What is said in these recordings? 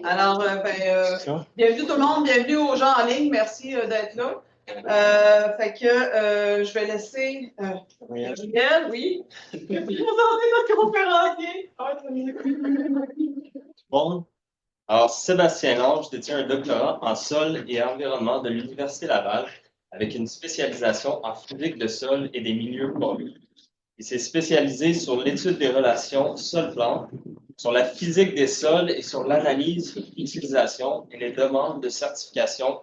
Alors, bienvenue tout le monde, bienvenue aux gens en ligne, merci d'être là. Je vais laisser Gabriel, oui, présenter notre conférencier. Bon. Alors, Sébastien Lange détient un doctorat en sol et environnement de l'Université Laval avec une spécialisation en physique de sol et des milieux poreux. Il s'est spécialisé sur l'étude des relations sol-plante, sur la physique des sols et sur l'analyse, l'utilisation et les demandes de certification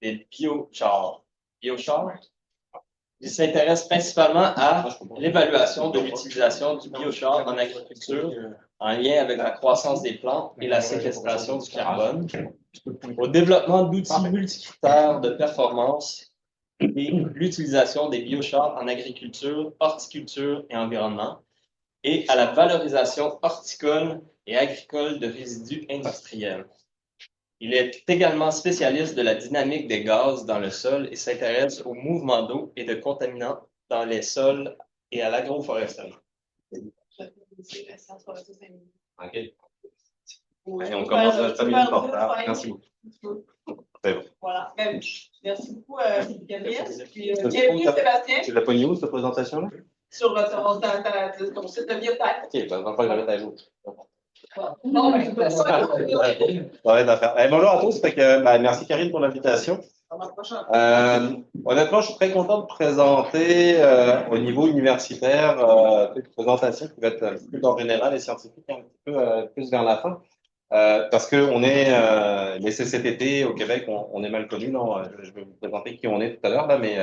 des biochars. Biochars? Il s'intéresse principalement à l'évaluation de l'utilisation du biochar en agriculture en lien avec la croissance des plantes et la séquestration du carbone, au développement d'outils multicritères de performance et l'utilisation des biochars en agriculture, horticulture et environnement, et à la valorisation horticole et agricole de résidus industriels. Il est également spécialiste de la dynamique des gaz dans le sol et s'intéresse aux mouvements d'eau et de contaminants dans les sols et à l'agroforesterie. OK. Et on commence à 5 minutes en retard. Merci beaucoup. Voilà. Merci beaucoup, Gabriel. Bienvenue, Sébastien. Tu l'as pogné où, cette présentation-là? Sur ton site de bibliothèque. OK, ben, on va la mettre à jour. Non, mais ça va être affaire. Bonjour à tous. Merci, Karine, pour l'invitation. Honnêtement, je suis très content de présenter au niveau universitaire une présentation qui va être plus en général et scientifique, un petit peu plus vers la fin. Parce que on est les CCTT au Québec, on est mal connus. Je vais vous présenter qui on est tout à l'heure, mais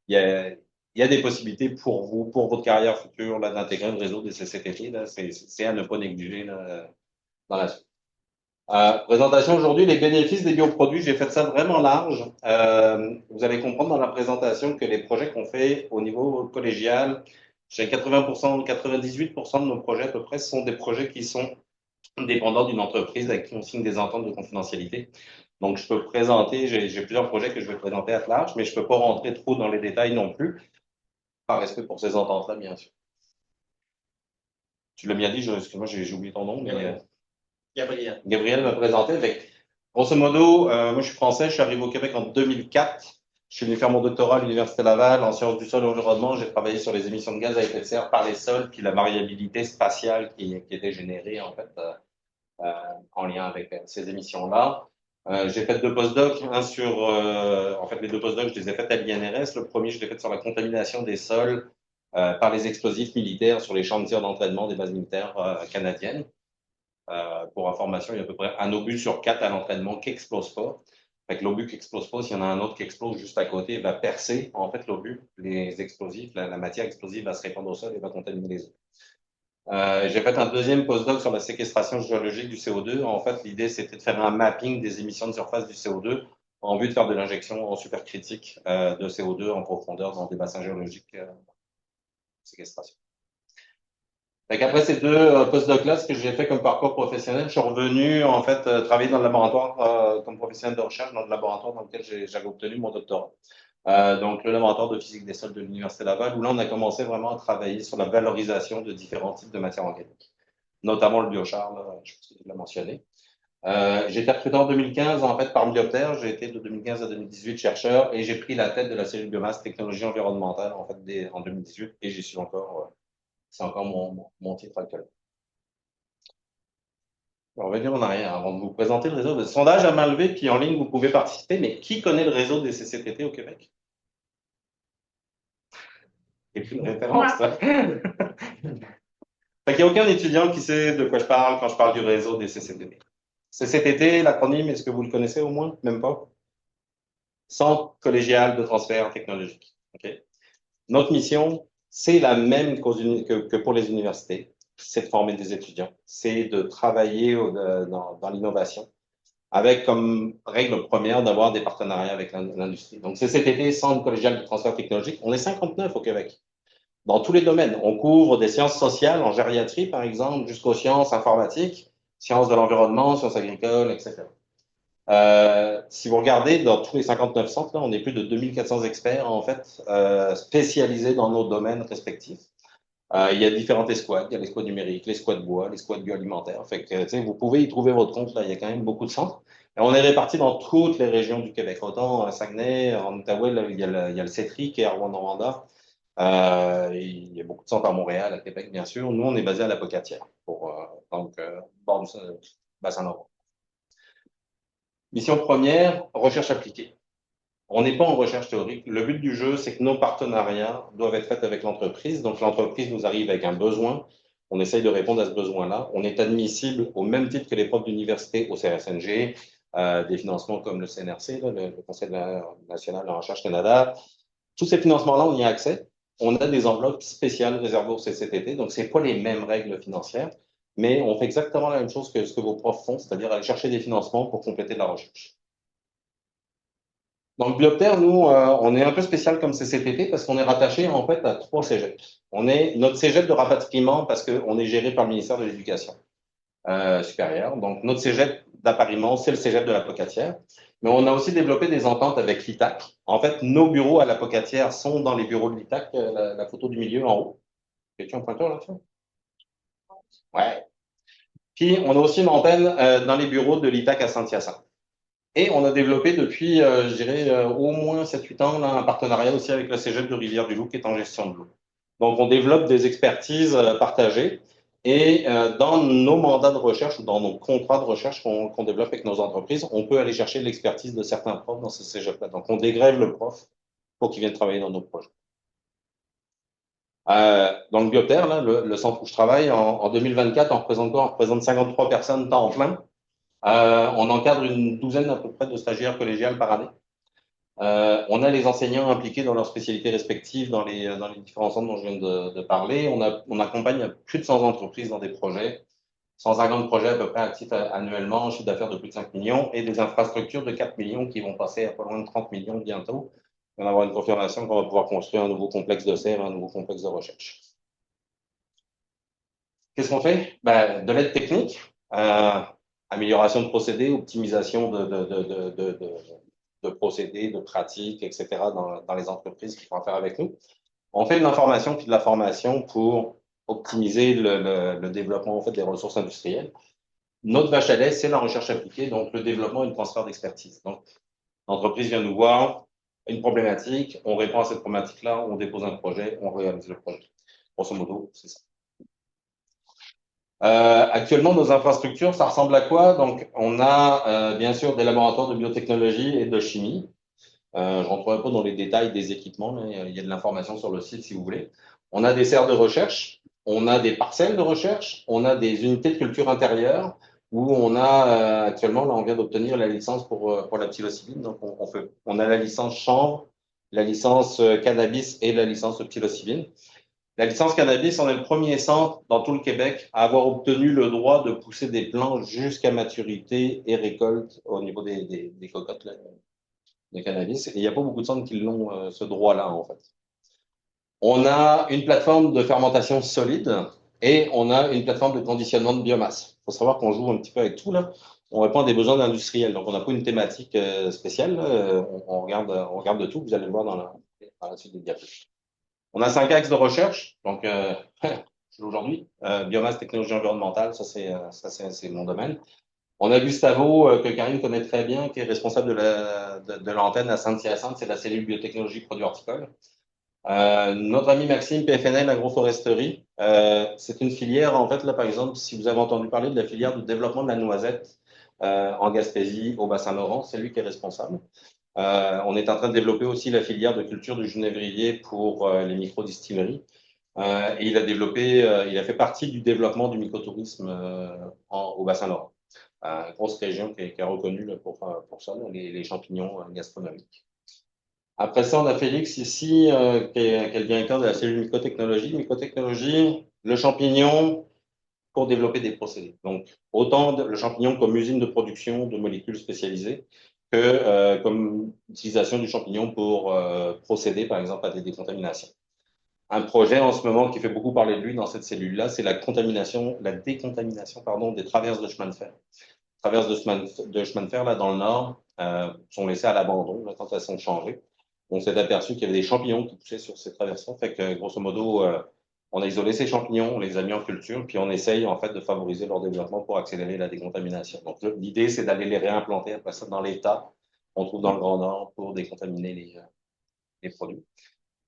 il y a des possibilités pour vous, pour votre carrière future, là, d'intégrer le réseau des CCTT. C'est à ne pas négliger là, dans la suite. Présentation aujourd'hui, les bénéfices des bioproduits. J'ai fait ça vraiment large. Vous allez comprendre dans la présentation que les projets qu'on fait au niveau collégial, j'ai 80%, 98% de nos projets à peu près sont des projets qui sont dépendants d'une entreprise avec qui on signe des ententes de confidentialité. Donc, je peux présenter, j'ai plusieurs projets que je vais présenter à large, mais je peux pas rentrer trop dans les détails non plus, par respect pour ces ententes-là, bien sûr. Tu l'as bien dit, excuse-moi, j'ai oublié ton nom, mais Gabriel. Gabriel m'a présenté. Grosso modo, moi je suis français, je suis arrivé au Québec en 2004. Je suis venu faire mon doctorat à l'Université Laval en sciences du sol et environnement. J'ai travaillé sur les émissions de gaz à effet de serre par les sols, puis la variabilité spatiale qui était générée en fait en lien avec ces émissions-là. J'ai fait 2 postdocs, un sur, en fait les 2 postdocs, je les ai faits à l'INRS. Le premier, je l'ai fait sur la contamination des sols par les explosifs militaires sur les champs de tir d'entraînement des bases militaires canadiennes. Pour information, il y a à peu près un obus sur 4 à l'entraînement qui n'explose pas. Fait que l'obus qui n'explose pas, s'il y en a un autre qui explose juste à côté, il va percer en fait l'obus, les explosifs, la matière explosive va se répandre au sol et va contaminer les eaux. J'ai fait un deuxième postdoc sur la séquestration géologique du CO2. En fait, l'idée, c'était de faire un mapping des émissions de surface du CO2 en vue de faire de l'injection en supercritique de CO2 en profondeur dans des bassins géologiques de séquestration. Après ces 2 postdocs-là, ce que j'ai fait comme parcours professionnel, je suis revenu en fait travailler dans le laboratoire comme professionnel de recherche dans le laboratoire dans lequel j'avais obtenu mon doctorat. Donc le laboratoire de physique des sols de l'Université Laval, où là on a commencé vraiment à travailler sur la valorisation de différents types de matières organiques, notamment le biochar, là, je pense que tu l'as mentionné. J'ai été recruté en 2015 en fait par Biopter. J'ai été de 2015 à 2018 chercheur et j'ai pris la tête de la cellule biomasse technologie environnementale en fait en 2018 et j'y suis encore. C'est encore mon titre actuel. On va revenir en arrière avant de vous présenter le réseau. Le sondage à main levée, puis en ligne, vous pouvez participer. Mais qui connaît le réseau des CCTT au Québec? Et puis une référence. Il n'y a aucun étudiant qui sait de quoi je parle quand je parle du réseau des CCTT. CCTT, l'acronyme, est-ce que vous le connaissez au moins? Même pas? Centre collégial de transfert technologique. Okay. Notre mission, c'est la même que pour les universités, c'est de former des étudiants, c'est de travailler dans l'innovation, avec comme règle première d'avoir des partenariats avec l'industrie. Donc, CCTT, Centre collégial de transfert technologique, on est 59 au Québec, dans tous les domaines. On couvre des sciences sociales, en gériatrie par exemple, jusqu'aux sciences informatiques, sciences de l'environnement, sciences agricoles, etc. Si vous regardez dans tous les 59 centres, là, on est plus de 2400 experts en fait spécialisés dans nos domaines respectifs. Il y a différentes escouades. Il y a l'escouade numérique, l'escouade bois, l'escouade bioalimentaire. Fait que, tu sais, vous pouvez y trouver votre compte. Là, il y a quand même beaucoup de centres. Et on est répartis dans toutes les régions du Québec. Autant à Saguenay, en Outaouais, là, il y a le CETRI qui est à Rwanda. Il y a beaucoup de centres à Montréal, à Québec, bien sûr. Nous, on est basé à la Pocatière, bord du Bassin-Laurent. Mission première, recherche appliquée. On n'est pas en recherche théorique. Le but du jeu, c'est que nos partenariats doivent être faits avec l'entreprise. Donc, l'entreprise nous arrive avec un besoin. On essaye de répondre à ce besoin-là. On est admissible au même titre que les profs d'université au CRSNG, des financements comme le CNRC, là, le Conseil national de la recherche Canada. Tous ces financements-là, on y a accès. On a des enveloppes spéciales réservées au CCTT. Donc, ce n'est pas les mêmes règles financières, mais on fait exactement la même chose que ce que vos profs font, c'est-à-dire aller chercher des financements pour compléter de la recherche. Donc, Biopter, nous, on est un peu spécial comme CCTT parce qu'on est rattaché en fait à 3 cégeps. On est notre cégep de rapatriement parce qu'on est géré par le ministère de l'Éducation supérieure. Donc, notre cégep d'appariement, c'est le cégep de la Pocatière. Mais on a aussi développé des ententes avec l'ITAC. En fait, nos bureaux à la Pocatière sont dans les bureaux de l'ITAC, la photo du milieu en haut. Es-tu un pointeur là-dessus? Ouais. Puis, on a aussi une antenne dans les bureaux de l'ITAC à Saint-Hyacinthe. Et on a développé depuis, je dirais, au moins 7-8 ans, là, un partenariat aussi avec le Cégep de Rivière-du-Loup qui est en gestion de l'eau. Donc, on développe des expertises partagées et dans nos mandats de recherche ou dans nos contrats de recherche qu'on développe avec nos entreprises, on peut aller chercher l'expertise de certains profs dans ce Cégep-là. Donc, on dégrève le prof pour qu'il vienne travailler dans nos projets. Dans le Biopter, là, le centre où je travaille, en 2024, on représente quoi? On représente 53 personnes temps plein. On encadre une douzaine à peu près de stagiaires collégiales par année. On a les enseignants impliqués dans leurs spécialités respectives dans les différents centres dont je viens de parler. On accompagne plus de 100 entreprises dans des projets, 150 projets à peu près actifs annuellement, un chiffre d'affaires de plus de 5 millions et des infrastructures de 4 millions qui vont passer à pas loin de 30 millions bientôt. On va avoir une confirmation qu'on va pouvoir construire un nouveau complexe de serre, un nouveau complexe de recherche. Qu'est-ce qu'on fait? Ben, de l'aide technique, amélioration de procédés, optimisation de procédés, de pratiques, etc. dans les entreprises qui font affaire avec nous. On fait de l'information puis de la formation pour optimiser le développement en fait, des ressources industrielles. Notre vache à lait, c'est la recherche appliquée, donc le développement et le transfert d'expertise. Donc, l'entreprise vient nous voir, une problématique, on répond à cette problématique-là, on dépose un projet, on réalise le projet. Grosso modo, c'est ça. Actuellement, nos infrastructures, ça ressemble à quoi? Donc, on a bien sûr des laboratoires de biotechnologie et de chimie. Je ne rentrerai pas dans les détails des équipements, mais il y a de l'information sur le site si vous voulez. On a des serres de recherche, on a des parcelles de recherche, on a des unités de culture intérieure où on a actuellement, là, on vient d'obtenir la licence pour la psilocybine. Donc, on a la licence chanvre, la licence cannabis et la licence psilocybine. La licence cannabis, on est le premier centre dans tout le Québec à avoir obtenu le droit de pousser des plants jusqu'à maturité et récolte au niveau des cocottes là, de cannabis. Et il n'y a pas beaucoup de centres qui l'ont ce droit-là, en fait. On a une plateforme de fermentation solide et on a une plateforme de conditionnement de biomasse. Il faut savoir qu'on joue un petit peu avec tout, là. On répond à des besoins industriels. Donc, on n'a pas une thématique spéciale. On regarde de tout. Vous allez le voir dans la suite des diapos. On a 5 axes de recherche. Donc, aujourd'hui, biomasse, technologie environnementale, ça c'est mon domaine. On a Gustavo, que Karine connaît très bien, qui est responsable de l'antenne à Saint-Hyacinthe, c'est la cellule biotechnologie produits horticoles. Notre ami Maxime, PFNL Agroforesterie, c'est une filière, en fait, là, par exemple, si vous avez entendu parler de la filière de développement de la noisette en Gaspésie, au Bassin-Laurent, c'est lui qui est responsable. On est en train de développer aussi la filière de culture du genévrier pour les microdistilleries. Et il a fait partie du développement du mycotourisme au Bassin-Laurent. Grosse région qui est reconnue là, pour ça, là, les champignons gastronomiques. Après ça, on a Félix ici, qui est le directeur de la cellule mycotechnologie. Mycotechnologie, le champignon pour développer des procédés. Donc, autant le champignon comme usine de production de molécules spécialisées que comme utilisation du champignon pour procéder, par exemple, à des décontaminations. Un projet en ce moment qui fait beaucoup parler de lui dans cette cellule-là, c'est la décontamination, pardon, des traverses de chemin de fer. Les traverses de chemin de fer, là, dans le nord, sont laissées à l'abandon, quand elles sont changées. On s'est aperçu qu'il y avait des champignons qui poussaient sur ces traverses. Fait que, grosso modo, On a isolé ces champignons, on les a mis en culture, puis on essaye en fait de favoriser leur développement pour accélérer la décontamination. Donc l'idée, c'est d'aller les réimplanter après ça dans l'état qu'on trouve dans le Grand Nord pour décontaminer les produits.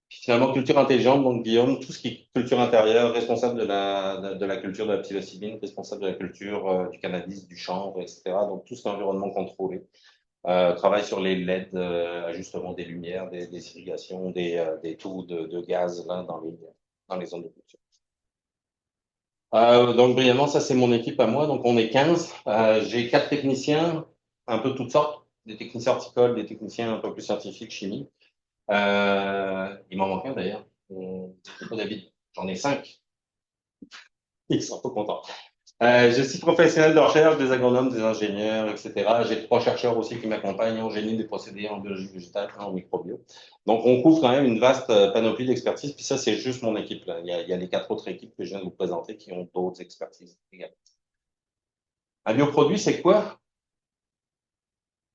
Puis finalement, culture intelligente, donc Guillaume, tout ce qui est culture intérieure, responsable de la culture de la psilocybine, responsable de la culture du cannabis, du chanvre, etc. Donc tout cet environnement contrôlé. Travaille sur les LED, ajustement des lumières, des irrigations, des taux de gaz là, dans les zones de culture. Donc brièvement, ça c'est mon équipe à moi, donc on est 15. J'ai 4 techniciens, un peu toutes sortes, des techniciens horticoles, des techniciens un peu plus scientifiques, chimie. Il m'en manque un d'ailleurs, David. J'en ai 5. Ils sont trop contents. Je suis professionnel de recherche, des agronomes, des ingénieurs, etc. J'ai 3 chercheurs aussi qui m'accompagnent en génie des procédés, en biologie végétale, en microbio. Donc, on couvre quand même une vaste panoplie d'expertise. Puis ça, c'est juste mon équipe, là. Il y a les 4 autres équipes que je viens de vous présenter qui ont d'autres expertises également. Un bioproduit, c'est quoi?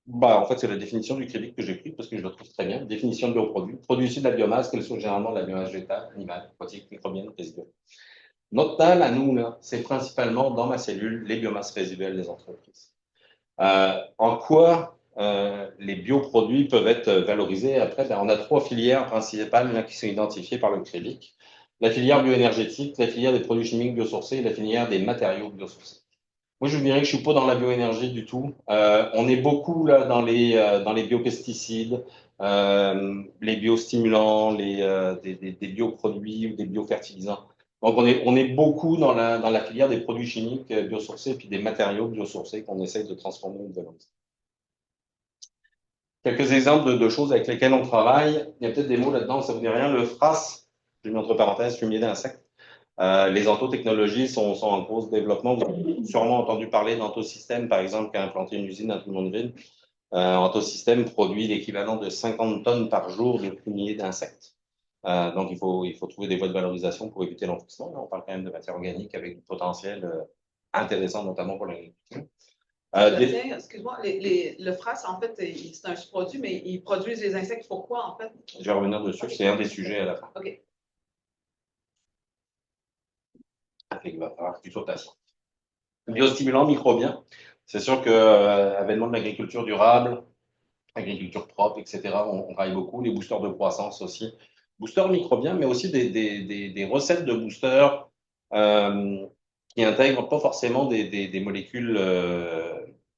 Bah, en fait, c'est la définition du crédit que j'ai pris parce que je le trouve très bien. Définition de bioproduit. Produit issu de la biomasse, qu'elle soit généralement de la biomasse végétale, animale, aquatique, microbienne, résiduelle. Notre TAL, à nous, là, c'est principalement dans ma cellule les biomasses résiduelles des entreprises. En quoi les bioproduits peuvent être valorisés? Après, on a 3 filières principales là, qui sont identifiées par le CREVIC. La filière bioénergétique, la filière des produits chimiques biosourcés et la filière des matériaux biosourcés. Moi, je vous dirais que je suis pas dans la bioénergie du tout. On est beaucoup là dans les biopesticides, les biostimulants, des bioproduits ou des biofertilisants. Donc, on est beaucoup dans la filière des produits chimiques biosourcés et puis des matériaux biosourcés qu'on essaye de transformer ou de valoriser. Quelques exemples de choses avec lesquelles on travaille. Il y a peut-être des mots là-dedans, ça vous dit rien. Le FRAS, j'ai mis entre parenthèses, fumier d'insectes. Les antotechnologies sont en gros développement. Vous avez sûrement entendu parler d'Antosystème, par exemple, qui a implanté une usine à Tout-le-Monde-Ville. Antosystème produit l'équivalent de 50 tonnes par jour de fumier d'insectes. Donc, il faut trouver des voies de valorisation pour éviter l'enfouissement. On parle quand même de matière organique avec du potentiel intéressant, notamment pour l'agriculture. Excuse-moi, le FRAS, en fait, c'est un produit, mais ils produisent les insectes. Pourquoi, en fait? Je vais revenir dessus, okay. C'est un des sujets à la fin. OK. Il va falloir que tu sautes à ça. Biostimulant microbien. C'est sûr que avènement de l'agriculture durable, agriculture propre, etc., on travaille beaucoup. Les boosters de croissance aussi. Boosters microbiens, mais aussi des recettes de boosters qui intègrent pas forcément des molécules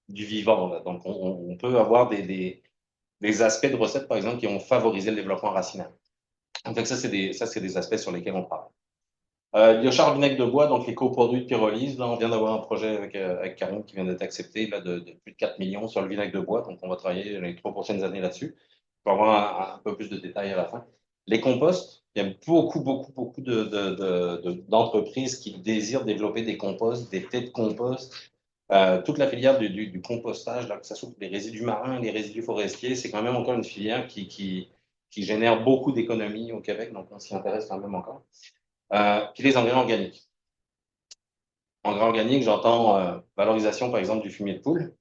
du vivant. Là. Donc, on peut avoir des aspects de recettes, par exemple, qui ont favorisé le développement racinaire. En fait, ça, c'est des aspects sur lesquels on travaille. Biochar vinaigre de bois, donc les coproduits de pyrolyse. Là, on vient d'avoir un projet avec Karim qui vient d'être accepté là, de plus de 4 millions sur le vinaigre de bois. Donc, on va travailler les 3 prochaines années là-dessus. Pour avoir un peu plus de détails à la fin. Les composts, il y a beaucoup d'entreprises qui désirent développer des composts, des faits de compost. Toute la filière du compostage, là, que ce soit les résidus marins, les résidus forestiers, c'est quand même encore une filière qui génère beaucoup d'économies au Québec. Donc, on s'y intéresse quand même encore. Puis les engrais organiques. Engrais organiques, j'entends valorisation, par exemple, du fumier de poule,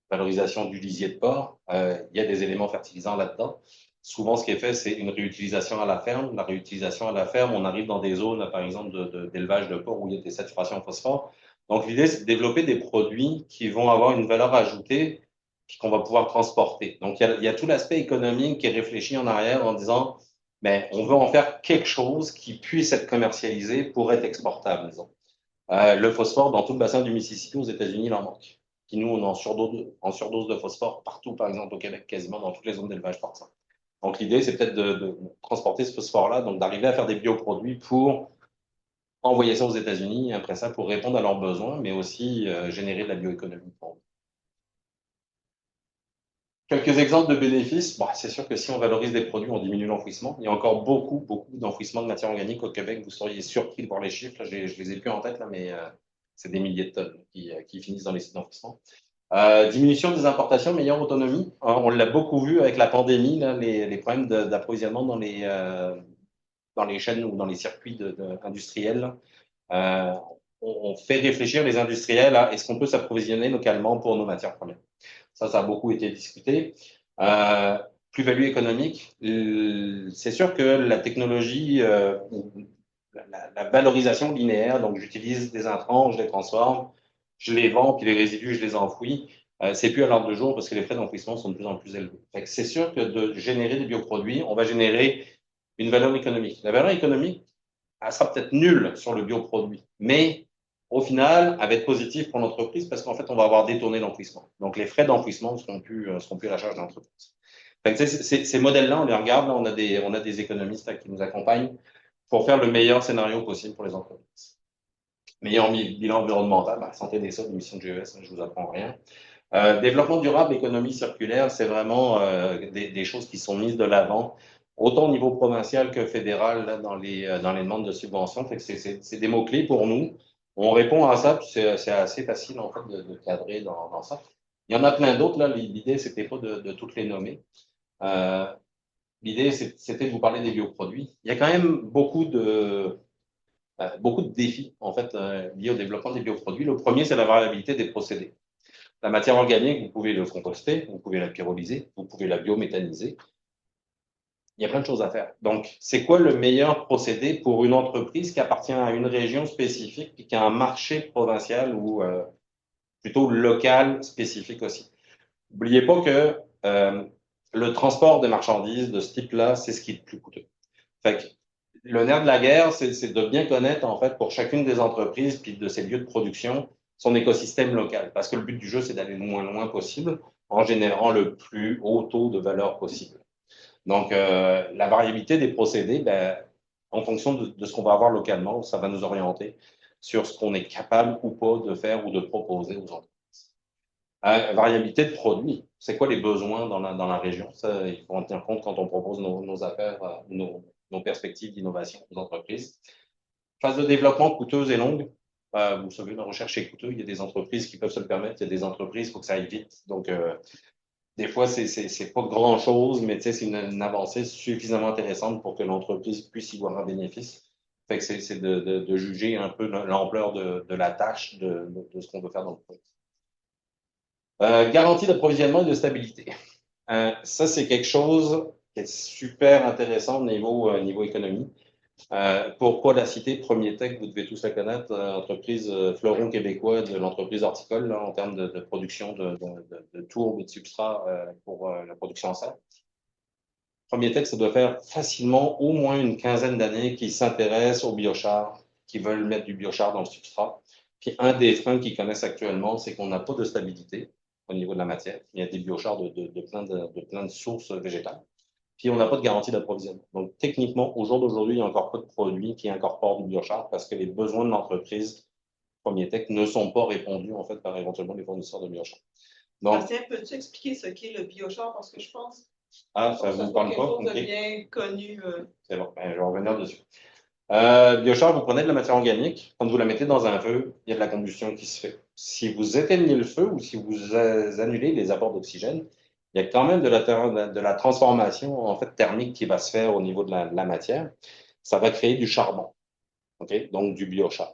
valorisation du lisier de porc. Il y a des éléments fertilisants là-dedans. Souvent, ce qui est fait, c'est une réutilisation à la ferme. La réutilisation à la ferme, on arrive dans des zones, par exemple, d'élevage de porc où il y a des saturations en phosphore. Donc, l'idée, c'est de développer des produits qui vont avoir une valeur ajoutée et qu'on va pouvoir transporter. Donc, il y a tout l'aspect économique qui est réfléchi en arrière en disant mais on veut en faire quelque chose qui puisse être commercialisé pour être exportable, disons. Le phosphore, dans tout le bassin du Mississippi, aux États-Unis, il en manque. Qui, nous, on est en surdose de phosphore partout, par exemple, au Québec, quasiment dans toutes les zones d'élevage porcin. Donc, l'idée, c'est peut-être de transporter ce phosphore-là, donc d'arriver à faire des bioproduits pour envoyer ça aux États-Unis, et après ça, pour répondre à leurs besoins, mais aussi générer de la bioéconomie pour eux. Quelques exemples de bénéfices. Bon, c'est sûr que si on valorise des produits, on diminue l'enfouissement. Il y a encore beaucoup d'enfouissement de matière organique au Québec. Vous seriez surpris de voir les chiffres. Là, je les ai plus en tête, là, mais c'est des milliers de tonnes qui finissent dans les sites d'enfouissement. Diminution des importations, meilleure autonomie. On l'a beaucoup vu avec la pandémie, là, les problèmes d'approvisionnement dans les chaînes ou dans les circuits industriels. On fait réfléchir les industriels à est-ce qu'on peut s'approvisionner localement pour nos matières premières. Ça a beaucoup été discuté. Plus-value économique, c'est sûr que la technologie la valorisation linéaire. Donc, j'utilise des intrants, je les transforme, je les vends, puis les résidus, je les enfouis. C'est plus à l'ordre de jour parce que les frais d'enfouissement sont de plus en plus élevés. C'est sûr que de générer des bioproduits, on va générer une valeur économique. La valeur économique, elle sera peut-être nulle sur le bioproduit, mais au final, elle va être positive pour l'entreprise parce qu'en fait, on va avoir détourné l'enfouissement. Donc, les frais d'enfouissement ne seront plus à la charge de l'entreprise. Ces modèles-là, on les regarde, là, on a des économistes là, qui nous accompagnent pour faire le meilleur scénario possible pour les entreprises. Meilleur bilan environnemental, santé des sols, émissions de GES, je vous apprends rien. Développement durable, économie circulaire, c'est vraiment des choses qui sont mises de l'avant, autant au niveau provincial que fédéral, là, dans les demandes de subventions. C'est des mots-clés pour nous. On répond à ça, puis c'est assez facile en fait de cadrer dans ça. Il y en a plein d'autres, là. L'idée, c'était pas de toutes les nommer. L'idée, c'était de vous parler des bioproduits. Il y a quand même beaucoup de défis, en fait, liés au développement des bioproduits. Le premier, c'est la variabilité des procédés. La matière organique, vous pouvez le composter, vous pouvez la pyrolyser, vous pouvez la biométhaniser. Il y a plein de choses à faire. Donc, c'est quoi le meilleur procédé pour une entreprise qui appartient à une région spécifique et qui a un marché provincial ou plutôt local spécifique aussi? N'oubliez pas que le transport des marchandises de ce type-là, c'est ce qui est le plus coûteux. Fait que le nerf de la guerre, c'est de bien connaître, en fait, pour chacune des entreprises puis de ces lieux de production, son écosystème local. Parce que le but du jeu, c'est d'aller le moins loin possible en générant le plus haut taux de valeur possible. Donc, la variabilité des procédés, ben, en fonction de ce qu'on va avoir localement, ça va nous orienter sur ce qu'on est capable ou pas de faire ou de proposer aux entreprises. Variabilité de produits, c'est quoi les besoins dans la région? Ça, il faut en tenir compte quand on propose nos affaires, nos perspectives d'innovation aux entreprises. Phase de développement coûteuse et longue. Vous savez, la recherche est coûteuse. Il y a des entreprises qui peuvent se le permettre. Il y a des entreprises, il faut que ça aille vite. Donc, des fois, c'est pas grand-chose, mais c'est une avancée suffisamment intéressante pour que l'entreprise puisse y voir un bénéfice. Fait que c'est de juger un peu l'ampleur de la tâche de ce qu'on veut faire dans le projet. Garantie d'approvisionnement et de stabilité. Ça, c'est quelque chose qui est super intéressant au niveau économie. Pourquoi la citer? Premier Tech, vous devez tous la connaître, entreprise fleuron québécois de l'entreprise horticole là, en termes de production de tours et de substrats pour la production en serre. Premier Tech, ça doit faire facilement au moins une quinzaine d'années qu'ils s'intéressent au biochar, qui veulent mettre du biochar dans le substrat. Puis un des freins qu'ils connaissent actuellement, c'est qu'on n'a pas de stabilité au niveau de la matière. Il y a des biochars de plein de sources végétales. Puis on n'a pas de garantie d'approvisionnement. Donc techniquement, au jour d'aujourd'hui, il n'y a encore pas de produits qui incorporent du biochar parce que les besoins de l'entreprise Premier Tech ne sont pas répondus en fait par éventuellement les fournisseurs de biochar. Donc, Bastien, peux-tu expliquer ce qu'est le biochar? Parce que je pense ça vous parle pas? C'est okay. Bien connu. C'est bon, ben, je vais revenir dessus. Biochar, vous prenez de la matière organique, quand vous la mettez dans un feu, il y a de la combustion qui se fait. Si vous éteignez le feu ou si vous annulez les apports d'oxygène, il y a quand même de la transformation en fait, thermique qui va se faire au niveau de la matière. Ça va créer du charbon, okay? Donc du biochar.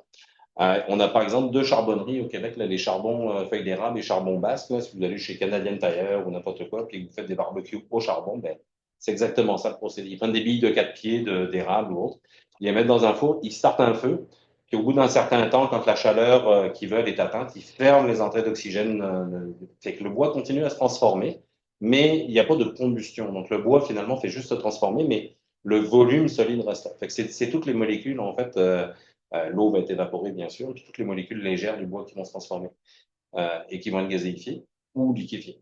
On a par exemple deux charbonneries au Québec, là, les charbons feuilles d'érable et charbon basque. Là, si vous allez chez Canadian Tire ou n'importe quoi, puis que vous faites des barbecues au charbon, ben, c'est exactement ça le procédé. Ils prennent des billes de 4 pieds d'érable ou autre, ils les mettent dans un four, ils startent un feu, puis au bout d'un certain temps, quand la chaleur qu'ils veulent est atteinte, ils ferment les entrées d'oxygène. Fait que le bois continue à se transformer, mais il n'y a pas de combustion. Donc le bois finalement fait juste se transformer, mais le volume solide reste là. Fait que c'est toutes les molécules en fait. L'eau va être évaporée, bien sûr, puis toutes les molécules légères du bois qui vont se transformer et qui vont être gazéifiées ou liquéfiées.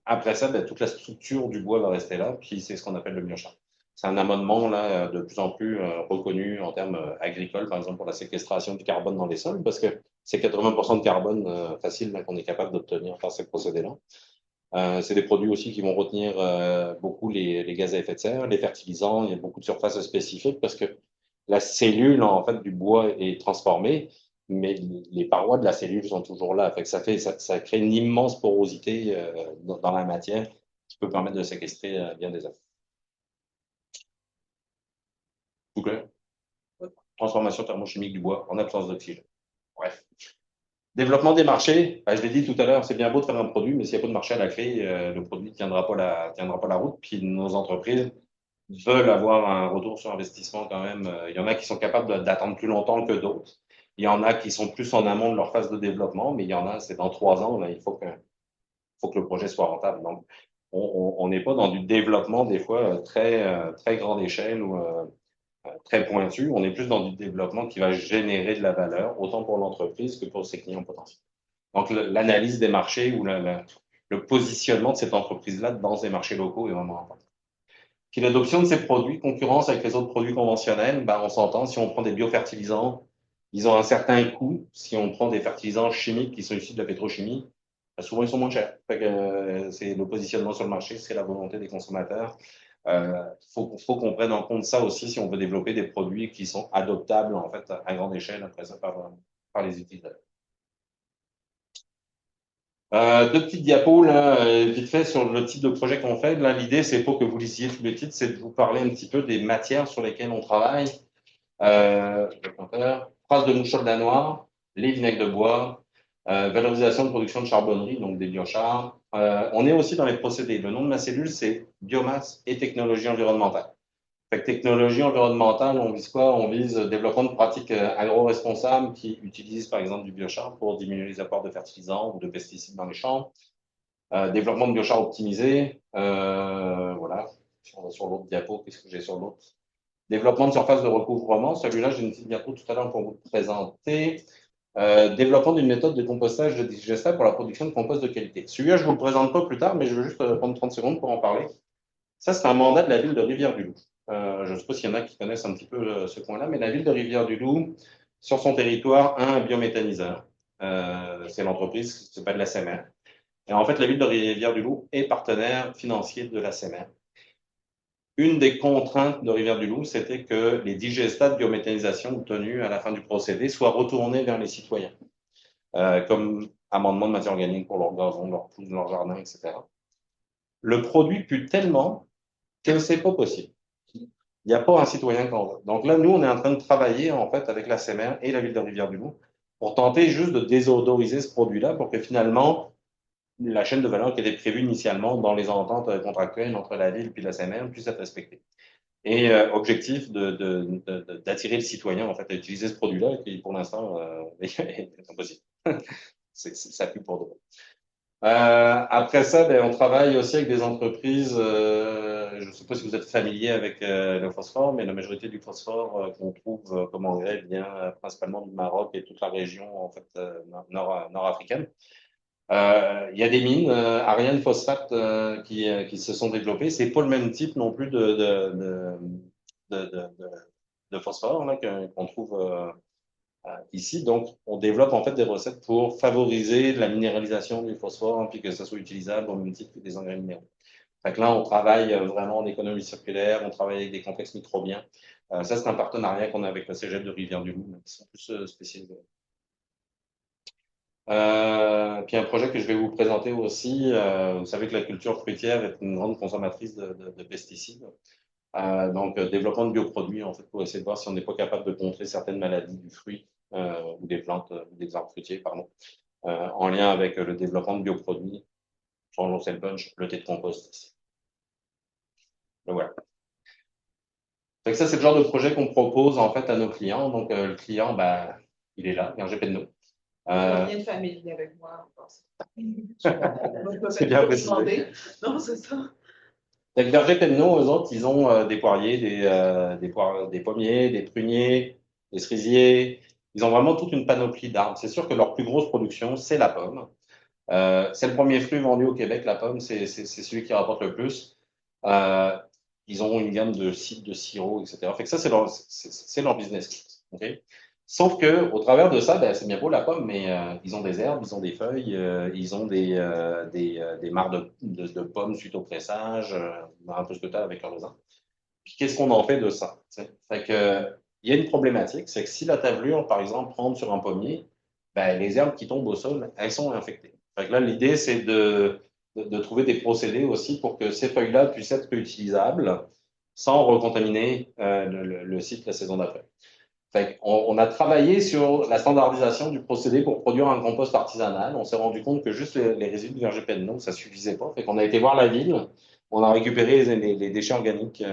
Après ça, ben, toute la structure du bois va rester là, puis c'est ce qu'on appelle le biochar. C'est un amendement là, de plus en plus reconnu en termes agricoles, par exemple pour la séquestration du carbone dans les sols, parce que c'est 80% de carbone facile qu'on est capable d'obtenir par ces procédés-là. C'est des produits aussi qui vont retenir beaucoup les gaz à effet de serre, les fertilisants, il y a beaucoup de surfaces spécifiques parce que la cellule en fait du bois est transformée, mais les parois de la cellule sont toujours là. Fait que ça crée une immense porosité dans la matière qui peut permettre de séquestrer bien des affaires. Tout clair? Transformation thermochimique du bois en absence d'oxygène. Bref. Développement des marchés, je l'ai dit tout à l'heure, c'est bien beau de faire un produit, mais s'il n'y a pas de marché à la clé, le produit ne tiendra pas la route. Puis nos entreprises veulent avoir un retour sur investissement quand même. Il y en a qui sont capables d'attendre plus longtemps que d'autres. Il y en a qui sont plus en amont de leur phase de développement, mais il y en a, c'est dans 3 ans, là, faut que le projet soit rentable. Donc, on n'est pas dans du développement des fois très grande échelle ou très pointu. On est plus dans du développement qui va générer de la valeur, autant pour l'entreprise que pour ses clients potentiels. Donc, l'analyse des marchés ou le positionnement de cette entreprise-là dans ces marchés locaux est vraiment important. Puis l'adoption de ces produits, concurrence avec les autres produits conventionnels, ben, on s'entend, si on prend des biofertilisants, ils ont un certain coût. Si on prend des fertilisants chimiques qui sont issus de la pétrochimie, ben, souvent ils sont moins chers. C'est le positionnement sur le marché, c'est la volonté des consommateurs. Faut qu'on prenne en compte ça aussi si on veut développer des produits qui sont adoptables en fait à grande échelle après ça par les utilisateurs. Deux petites diapos là, vite fait sur le type de projet qu'on fait. Là, l'idée, c'est pas que vous lisiez tous les titres, c'est de vous parler un petit peu des matières sur lesquelles on travaille. Phrase de mouche danois, les vinaigres de bois, valorisation de production de charbonnerie, donc des biochars. On est aussi dans les procédés. Le nom de ma cellule, c'est biomasse et technologie environnementale. Fait que technologie environnementale, on vise quoi? On vise développement de pratiques agro-responsables qui utilisent par exemple du biochar pour diminuer les apports de fertilisants ou de pesticides dans les champs. Développement de biochar optimisé. Voilà. Si on va sur l'autre diapo, qu'est-ce que j'ai sur l'autre? Développement de surface de recouvrement. Celui-là, j'ai une petite diapo tout à l'heure pour vous le présenter. Développement d'une méthode de compostage de digestable pour la production de compost de qualité. Celui-là, je ne vous le présente pas plus tard, mais je veux juste prendre 30 secondes pour en parler. Ça, c'est un mandat de la ville de Rivière-du-Loup. Je ne sais pas s'il y en a qui connaissent un petit peu ce coin-là, mais la ville de Rivière-du-Loup, sur son territoire, a un biométhaniseur. C'est l'entreprise qui s'appelle la SEMER. Et en fait, la ville de Rivière-du-Loup est partenaire financier de la SEMER. Une des contraintes de Rivière-du-Loup, c'était que les digestats de biométhanisation obtenus à la fin du procédé soient retournés vers les citoyens, comme amendement de matière organique pour leur gazon, leur pelouse, leur jardin, etc. Le produit pue tellement que c'est pas possible. Il n'y a pas un citoyen qu'on veut. Donc là, nous, on est en train de travailler en fait avec la SEMER et la ville de Rivière-du-Loup pour tenter juste de désodoriser ce produit-là pour que finalement la chaîne de valeur qui était prévue initialement dans les ententes contractuelles entre la ville et la SEMER puisse être respectée. Et objectif d'attirer le citoyen en fait à utiliser ce produit-là qui pour l'instant est impossible. Ça pue pour d'autres. Après ça, ben, on travaille aussi avec des entreprises. Je ne sais pas si vous êtes familier avec le phosphore, mais la majorité du phosphore qu'on trouve comme engrais vient principalement du Maroc et toute la région en fait nord-africaine. Il y a des mines Ariane phosphate qui se sont développées. C'est pas le même type non plus de phosphore là, qu'on trouve ici. Donc, on développe en fait des recettes pour favoriser la minéralisation du phosphore puis que ça soit utilisable au même titre que des engrais minéraux. Fait que là, on travaille vraiment en économie circulaire, on travaille avec des complexes microbiens. Ça, c'est un partenariat qu'on a avec la Cégep de Rivière-du-Loup, qui sont plus spécialisés. Puis un projet que je vais vous présenter aussi, vous savez que la culture fruitière est une grande consommatrice de pesticides. Donc, développement de bioproduits, en fait, pour essayer de voir si on n'est pas capable de contrer certaines maladies du fruit ou des plantes, ou des arbres fruitiers, pardon, en lien avec le développement de bioproduits. Changeons le punch, le thé de compost ici. Donc, voilà. Donc, ça, c'est le genre de projet qu'on propose en fait à nos clients. Donc, le client, bah, il est là, Berger Penneau. Rien de famille avec moi. C'est bien précisé. Non, c'est ça. Donc, Berger Penneau, eux autres, ils ont des poiriers, des pommiers, des pruniers, des cerisiers. Ils ont vraiment toute une panoplie d'arbres. C'est sûr que leur plus grosse production, c'est la pomme. C'est le premier fruit vendu au Québec, la pomme, c'est celui qui rapporte le plus. Ils ont une gamme de sirops, etc. Fait que ça, c'est leur business. Okay? Sauf que, au travers de ça, ben, c'est bien beau la pomme, mais ils ont des herbes, ils ont des feuilles, ils ont des mares de pommes suite au pressage, un peu ce que tu as avec le raisin. Puis qu'est-ce qu'on en fait de ça? T'sais? Fait que, il y a une problématique, c'est que si la tavelure, par exemple, prend sur un pommier, ben, les herbes qui tombent au sol, elles sont infectées. Fait que là, l'idée, c'est de trouver des procédés aussi pour que ces feuilles-là puissent être réutilisables sans recontaminer le site la saison d'après. On a travaillé sur la standardisation du procédé pour produire un compost artisanal. On s'est rendu compte que juste les résidus de Berger Penneau, ça suffisait pas. Fait qu'on a été voir la ville On a récupéré les déchets organiques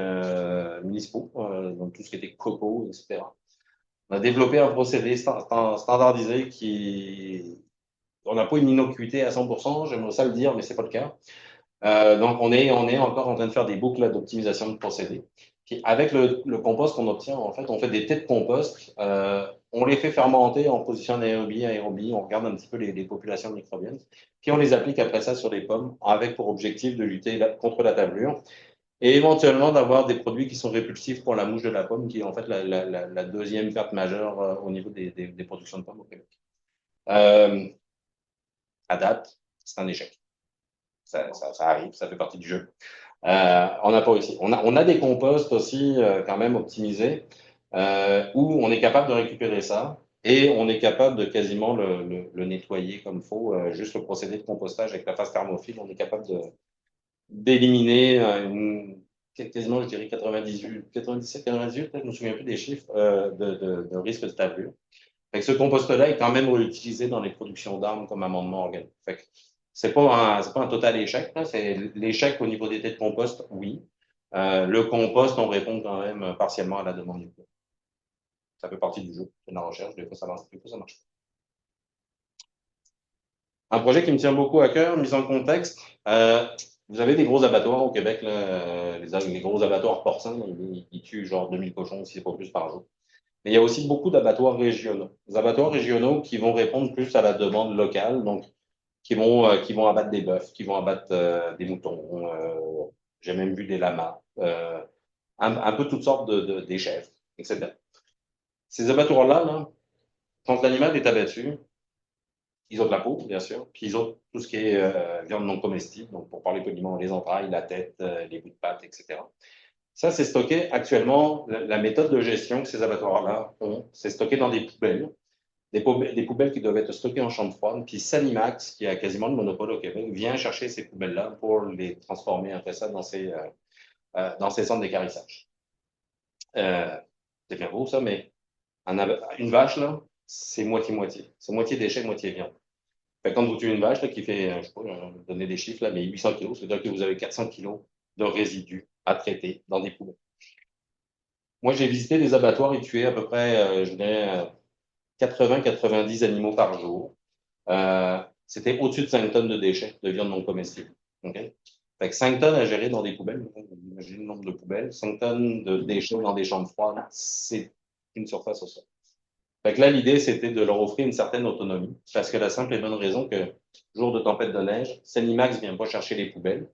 municipaux, donc tout ce qui était copeaux, etc. On a développé un procédé standardisé qui, on n'a pas une innocuité à 100%, j'aimerais ça le dire, mais c'est pas le cas. Donc, on est encore en train de faire des boucles d'optimisation de procédés. Puis, avec le compost qu'on obtient, en fait, on fait des têtes de compost. On les fait fermenter en position anaérobie, aérobie. On regarde un petit peu les populations de microbiennes. Puis, on les applique après ça sur les pommes, avec pour objectif de lutter contre la tablure et éventuellement d'avoir des produits qui sont répulsifs pour la mouche de la pomme, qui est en fait la deuxième perte majeure au niveau des productions de pommes au Québec. À date, c'est un échec. Ça arrive, ça fait partie du jeu. On n'a pas réussi. On a des composts aussi quand même optimisés où on est capable de récupérer ça et on est capable de quasiment le nettoyer comme il faut. Juste le procédé de compostage avec la phase thermophile, on est capable d'éliminer quasiment, je dirais, 98, 97, 98, je ne me souviens plus des chiffres, de risque de tablure. Fait que ce compost-là est quand même réutilisé dans les productions d'armes comme amendement organique. Fait que c'est pas un total échec, là. C'est l'échec au niveau des têtes de compost, oui. Le compost, on répond quand même partiellement à la demande du client. Ça fait partie du jeu, de la recherche. Des fois, ça marche, des fois, ça marche pas. Un projet qui me tient beaucoup à cœur, mise en contexte. Vous avez des gros abattoirs au Québec, là, les gros abattoirs porcins, ils tuent genre 2000 cochons, si c'est pas plus par jour. Mais il y a aussi beaucoup d'abattoirs régionaux. Des abattoirs régionaux qui vont répondre plus à la demande locale, donc qui vont abattre des bœufs, qui vont abattre des moutons. J'ai même vu des lamas, un peu toutes sortes des chèvres, etc. Ces abattoirs-là, là, quand l'animal est abattu, ils ont de la peau, bien sûr, puis ils ont tout ce qui est viande non comestible, donc pour parler poliment, les entrailles, la tête, les bouts de pâte, etc. Ça, c'est stocké actuellement. La méthode de gestion que ces abattoirs-là ont, c'est stocké dans des poubelles. Des poubelles qui doivent être stockées en chambre froide. Puis Sanimax, qui a quasiment le monopole au Québec, vient chercher ces poubelles-là pour les transformer après ça dans ces centres d'équarrissage. C'est bien beau ça, mais une vache, là, c'est moitié-moitié. C'est moitié déchets, moitié viande. Fait que quand vous tuez une vache là, qui fait, je sais pas, donner des chiffres, là, mais 800 kilos, c'est-à-dire que vous avez 400 kilos de résidus à traiter dans des poubelles. Moi, j'ai visité des abattoirs et tué à peu près, je dirais, 80-90 animaux par jour. C'était au-dessus de 5 tonnes de déchets de viande non comestible. Okay? Fait que 5 tonnes à gérer dans des poubelles, imaginez le nombre de poubelles, 5 tonnes de déchets dans des chambres froides, c'est une surface au sol. Fait que là, l'idée, c'était de leur offrir une certaine autonomie, parce que la simple et bonne raison que, jour de tempête de neige, Sanimax vient pas chercher les poubelles,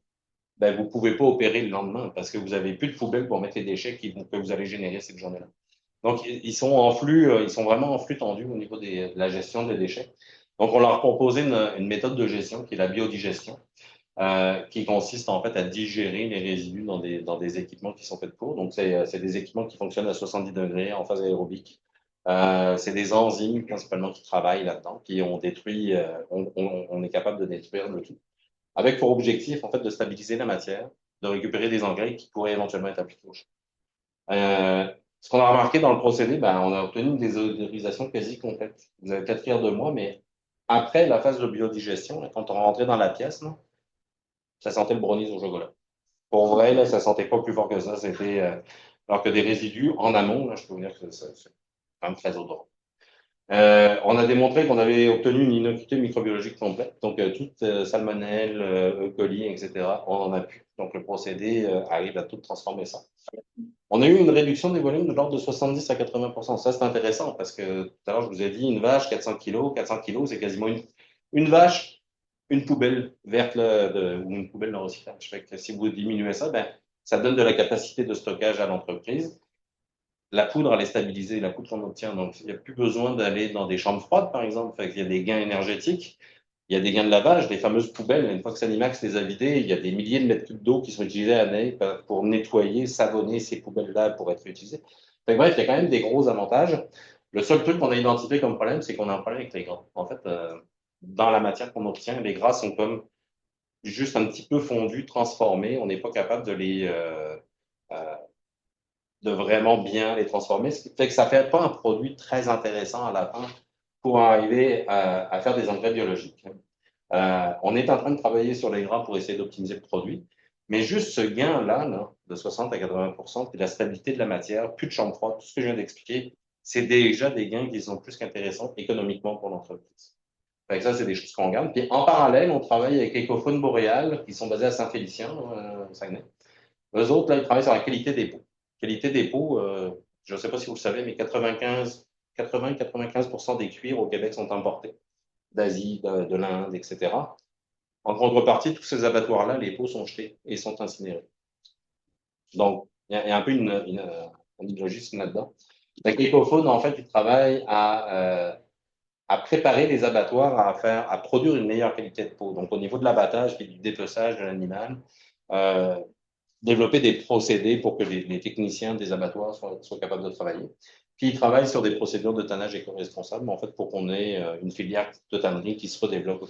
ben, vous pouvez pas opérer le lendemain, parce que vous avez plus de poubelles pour mettre les déchets que vous allez générer cette journée-là. Donc, ils sont en flux, ils sont vraiment en flux tendu au niveau de la gestion des déchets. Donc, on leur a proposé une méthode de gestion qui est la biodigestion, qui consiste en fait à digérer les résidus dans des équipements qui sont faits pour. Donc, c'est des équipements qui fonctionnent à 70 degrés en phase aérobique. C'est des enzymes principalement qui travaillent là-dedans, qui ont détruit, on est capable de détruire le tout, avec pour objectif en fait de stabiliser la matière, de récupérer des engrais qui pourraient éventuellement être appliqués au champ. Ce qu'on a remarqué dans le procédé, ben, on a obtenu des autorisations quasi complètes. Vous avez peut-être rire de moi, mais après la phase de biodigestion, quand on rentrait dans la pièce, là, ça sentait le brownies au chocolat. Pour vrai, là, ça sentait pas plus fort que ça. C'était alors que des résidus en amont, là, je peux vous dire que c'est quand même très odorant. On a démontré qu'on avait obtenu une innocuité microbiologique complète, donc toute salmonelle, E. coli, etc. On en a pu. Donc le procédé arrive à tout transformer ça. On a eu une réduction des volumes de l'ordre de 70 à 80%. Ça, c'est intéressant parce que tout à l'heure, je vous ai dit, une vache, 400 kilos, c'est quasiment une vache, une poubelle verte là, ou une poubelle de recyclage. Fait que si vous diminuez ça, ben, ça donne de la capacité de stockage à l'entreprise. La poudre, elle est stabilisée, la poudre qu'on obtient. Donc, il n'y a plus besoin d'aller dans des chambres froides, par exemple. Fait qu'il y a des gains énergétiques. Il y a des gains de lavage, des fameuses poubelles. Une fois que Sanimax les a vidées, il y a des milliers de mètres cubes d'eau qui sont utilisés à l'année pour nettoyer, savonner ces poubelles-là pour être utilisées. Fait que bref, il y a quand même des gros avantages. Le seul truc qu'on a identifié comme problème, c'est qu'on a un problème avec les gras. En fait, dans la matière qu'on obtient, les gras sont comme juste un petit peu fondus, transformés. On n'est pas capable euh, de vraiment bien les transformer. Ce qui fait que ça fait pas un produit très intéressant à la fin pour arriver à faire des engrais biologiques. On est en train de travailler sur les gras pour essayer d'optimiser le produit. Mais juste ce gain-là, là, de 60 à 80%, puis la stabilité de la matière, plus de chambre froide, tout ce que je viens d'expliquer, c'est déjà des gains qui sont plus qu'intéressants économiquement pour l'entreprise. Fait que ça, c'est des choses qu'on garde. Puis en parallèle, on travaille avec Ecofaune Boréal, qui sont basés à Saint-Félicien, au Saguenay. Eux autres, là, ils travaillent sur la qualité des pots. Qualité des pots, je ne sais pas si vous le savez, mais 80-95% des cuirs au Québec sont importés d'Asie, de l'Inde, etc. En contrepartie, tous ces abattoirs-là, les pots sont jetés et sont incinérés. Donc, il y a un peu un illogisme là-dedans. Donc, Ecofaune, en fait, ils travaillent à préparer les abattoirs à produire une meilleure qualité de peau. Donc, au niveau de l'abattage et du dépeçage de l'animal, développer des procédés pour que les techniciens des abattoirs soient capables de travailler. Puis, ils travaillent sur des procédures de tannage éco-responsable, en fait, pour qu'on ait une filière de tannerie qui se redéveloppe.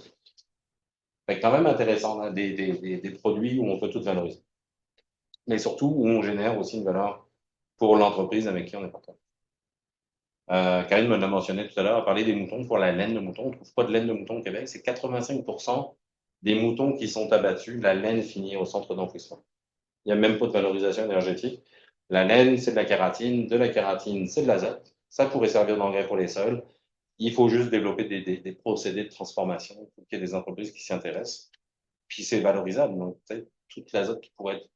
Fait quand même intéressant, hein, des produits où on peut tout valoriser. Mais surtout où on génère aussi une valeur pour l'entreprise avec qui on est partenaire. Karine me l'a mentionné tout à l'heure, a parlé des moutons. Pour la laine de mouton, on ne trouve pas de laine de mouton au Québec. C'est 85% des moutons qui sont abattus, la laine finit au centre d'enfouissement. Il n'y a même pas de valorisation énergétique. La laine, c'est de la kératine. De la kératine, c'est de l'azote. Ça pourrait servir d'engrais pour les sols. Il faut juste développer des procédés de transformation pour qu'il y ait des entreprises qui s'y intéressent. Puis c'est valorisable. Donc, toute l'azote qui pourrait être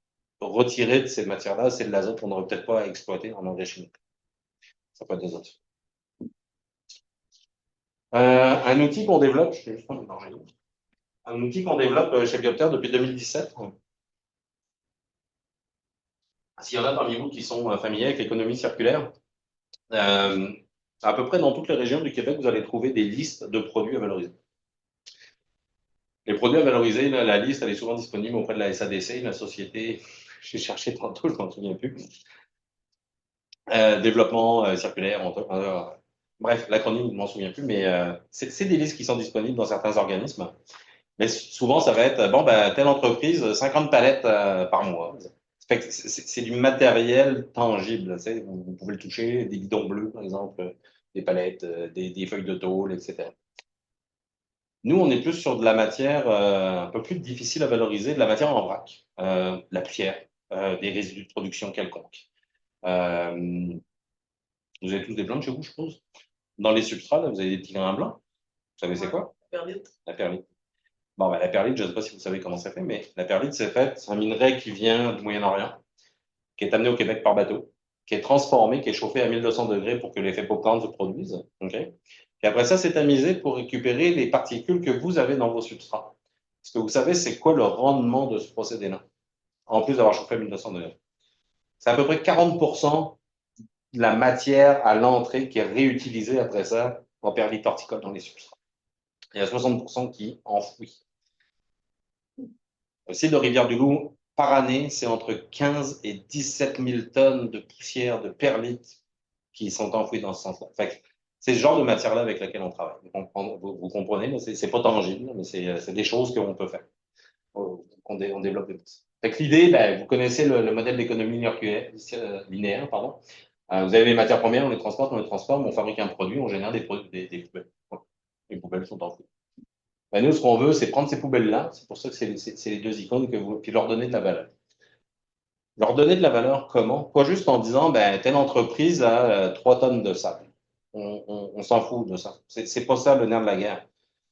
retiré de ces matières-là, c'est de l'azote qu'on n'aurait peut-être pas à exploiter en engrais chimique. Ça peut être des autres. Un outil qu'on développe, je vais juste prendre une gorgée d'eau. Un outil qu'on développe chez Biopter depuis 2017. S'il y en a parmi vous qui sont familiers avec l'économie circulaire, à peu près dans toutes les régions du Québec, vous allez trouver des listes de produits à valoriser. Les produits à valoriser, là, la liste, elle est souvent disponible auprès de la SADC, la société, j'ai cherché tantôt, je m'en souviens plus. Développement circulaire, bref, l'acronyme, je ne m'en souviens plus, mais c'est des listes qui sont disponibles dans certains organismes. Mais souvent, ça va être, bon, ben, telle entreprise, 50 palettes par mois. C'est du matériel tangible. Tu sais, vous pouvez le toucher, des bidons bleus, par exemple, des palettes, des feuilles de tôle, etc. Nous, on est plus sur de la matière un peu plus difficile à valoriser, de la matière en vrac, la pierre, des résidus de production quelconques. Vous avez tous des blancs chez vous, je suppose. Dans les substrats, là, vous avez des petits grains blancs. Vous savez c'est quoi? La perlite. La perlite. Bon, ben, la perlite, je ne sais pas si vous savez comment ça fait, mais la perlite, c'est fait, c'est un minerai qui vient du Moyen-Orient, qui est amené au Québec par bateau, qui est transformé, qui est chauffé à 1200 degrés pour que l'effet popcorn se produise. Okay? Et après ça, c'est tamisé pour récupérer les particules que vous avez dans vos substrats. Est-ce que vous savez, c'est quoi le rendement de ce procédé-là, en plus d'avoir chauffé à 1200 degrés? C'est à peu près 40% de la matière à l'entrée qui est réutilisée après ça en perlite horticole dans les substrats. Il y a 60% qui enfouit. Le site de Rivière-du-Loup, par année, c'est entre 15 et 17 000 tonnes de poussière de perlite qui sont enfouies dans ce sens-là. C'est ce genre de matière-là avec laquelle on travaille. Vous comprenez, c'est pas tangible, mais c'est des choses qu'on peut faire. On développe des choses. L'idée, ben, vous connaissez le modèle d'économie linéaire, pardon. Vous avez les matières premières, on les transporte, on fabrique un produit, on génère des poubelles. Les poubelles sont enfouies. Ben, nous, ce qu'on veut, c'est prendre ces poubelles-là, c'est pour ça que c'est les deux icônes, puis leur donner de la valeur. Leur donner de la valeur comment? Pas juste en disant, ben, telle entreprise a 3 tonnes de sable. On s'en fout de ça. C'est pas ça le nerf de la guerre.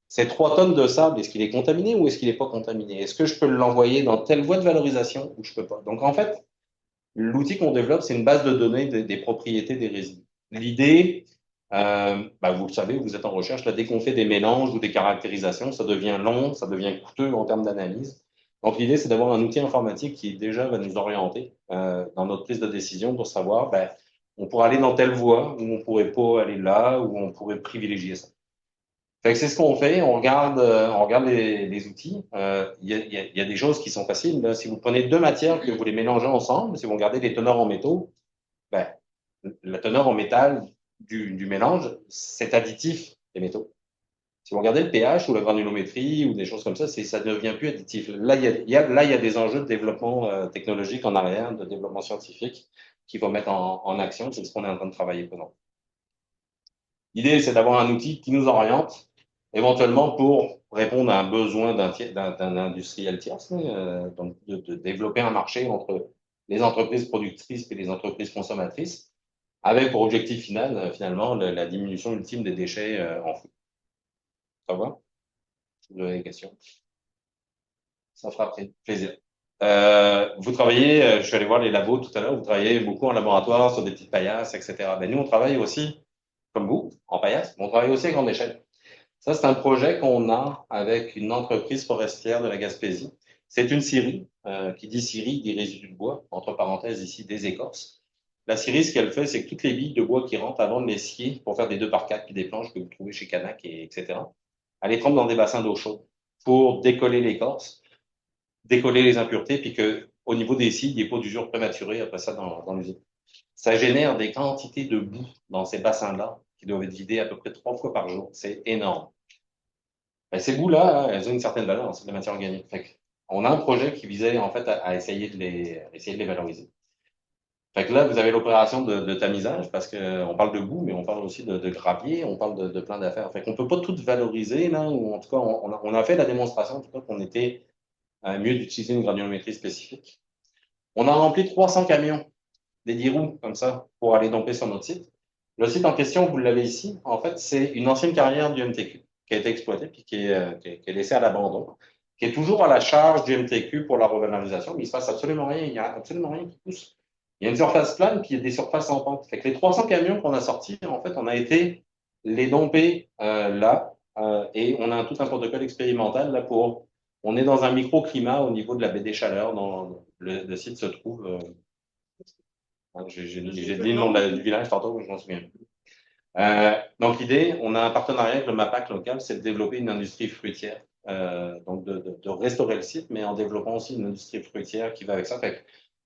C'est 3 tonnes de sable, est-ce qu'il est contaminé ou est-ce qu'il n'est pas contaminé? Est-ce que je peux l'envoyer dans telle voie de valorisation ou je peux pas? Donc, en fait, l'outil qu'on développe, c'est une base de données des propriétés des résidus. L'idée, vous le savez, vous êtes en recherche, là, dès qu'on fait des mélanges ou des caractérisations, ça devient long, ça devient coûteux en termes d'analyse. Donc, l'idée, c'est d'avoir un outil informatique qui déjà va nous orienter dans notre prise de décision pour savoir, on pourrait aller dans telle voie, ou on pourrait pas aller là, ou on pourrait privilégier ça. C'est ce qu'on fait, on regarde les outils. Il y a des choses qui sont faciles. Là. Si vous prenez deux matières que vous les mélangez ensemble, si vous regardez les teneurs en métaux, la teneur en métal du mélange, c'est additif des métaux. Si vous regardez le pH ou la granulométrie ou des choses comme ça, ça ne devient plus additif. Là, il y a des enjeux de développement technologique en arrière, de développement scientifique qu'il faut mettre en action. C'est ce qu'on est en train de travailler pendant. L'idée, c'est d'avoir un outil qui nous oriente éventuellement pour répondre à un besoin d'un industriel tierce, donc de développer un marché entre les entreprises productrices et les entreprises consommatrices, avec pour objectif final, finalement, la diminution ultime des déchets enfouis. Ça va? Vous avez des questions? Ça fera plaisir. Vous travaillez, je suis allé voir les labos tout à l'heure, vous travaillez beaucoup en laboratoire sur des petites paillasses, etc. Ben, nous, on travaille aussi, comme vous, en paillasse, mais on travaille aussi à grande échelle. Ça, c'est un projet qu'on a avec une entreprise forestière de la Gaspésie. C'est une scierie, qui dit scierie, dit résidus de bois, entre parenthèses ici, des écorces. La scierie, ce qu'elle fait, c'est que toutes les billes de bois qui rentrent avant de les scier pour faire des 2x4 puis des planches que vous trouvez chez Canac, etc., elle les trempe dans des bassins d'eau chaude pour décoller l'écorce, décoller les impuretés, puis que au niveau des scies, il n'y ait pas d'usure prématurée après ça dans l'usine. Ça génère des quantités de boue dans ces bassins-là qui doivent être vidés à peu près 3 fois par jour. C'est énorme. Ben, ces boues-là, elles ont une certaine valeur, c'est de la matière organique. On a un projet qui visait en fait à essayer de les valoriser. Fait que là, vous avez l'opération de tamisage parce qu'on parle de boue, mais on parle aussi de gravier, on parle de plein d'affaires. Fait qu'on peut pas tout valoriser là, ou en tout cas, on a fait la démonstration en tout cas qu'on était mieux d'utiliser une granulométrie spécifique. On a rempli 300 camions, des 10 roues comme ça, pour aller domper sur notre site. Le site en question, vous l'avez ici, en fait, c'est une ancienne carrière du MTQ qui a été exploitée puis qui est laissée à l'abandon, qui est toujours à la charge du MTQ pour la revalorisation, mais il se passe absolument rien, il n'y a absolument rien qui pousse. Il y a une surface plane puis il y a des surfaces en pente. Fait que les 300 camions qu'on a sortis, en fait, on a été les domper là et on a tout un protocole expérimental là pour. On est dans un microclimat au niveau de la baie des Chaleurs, dont le site se trouve. J'ai dit le nom du village tantôt, je m'en souviens plus. Donc l'idée, on a un partenariat avec le MAPAC local, c'est de développer une industrie fruitière. Donc de restaurer le site, mais en développant aussi une industrie fruitière qui va avec ça. Fait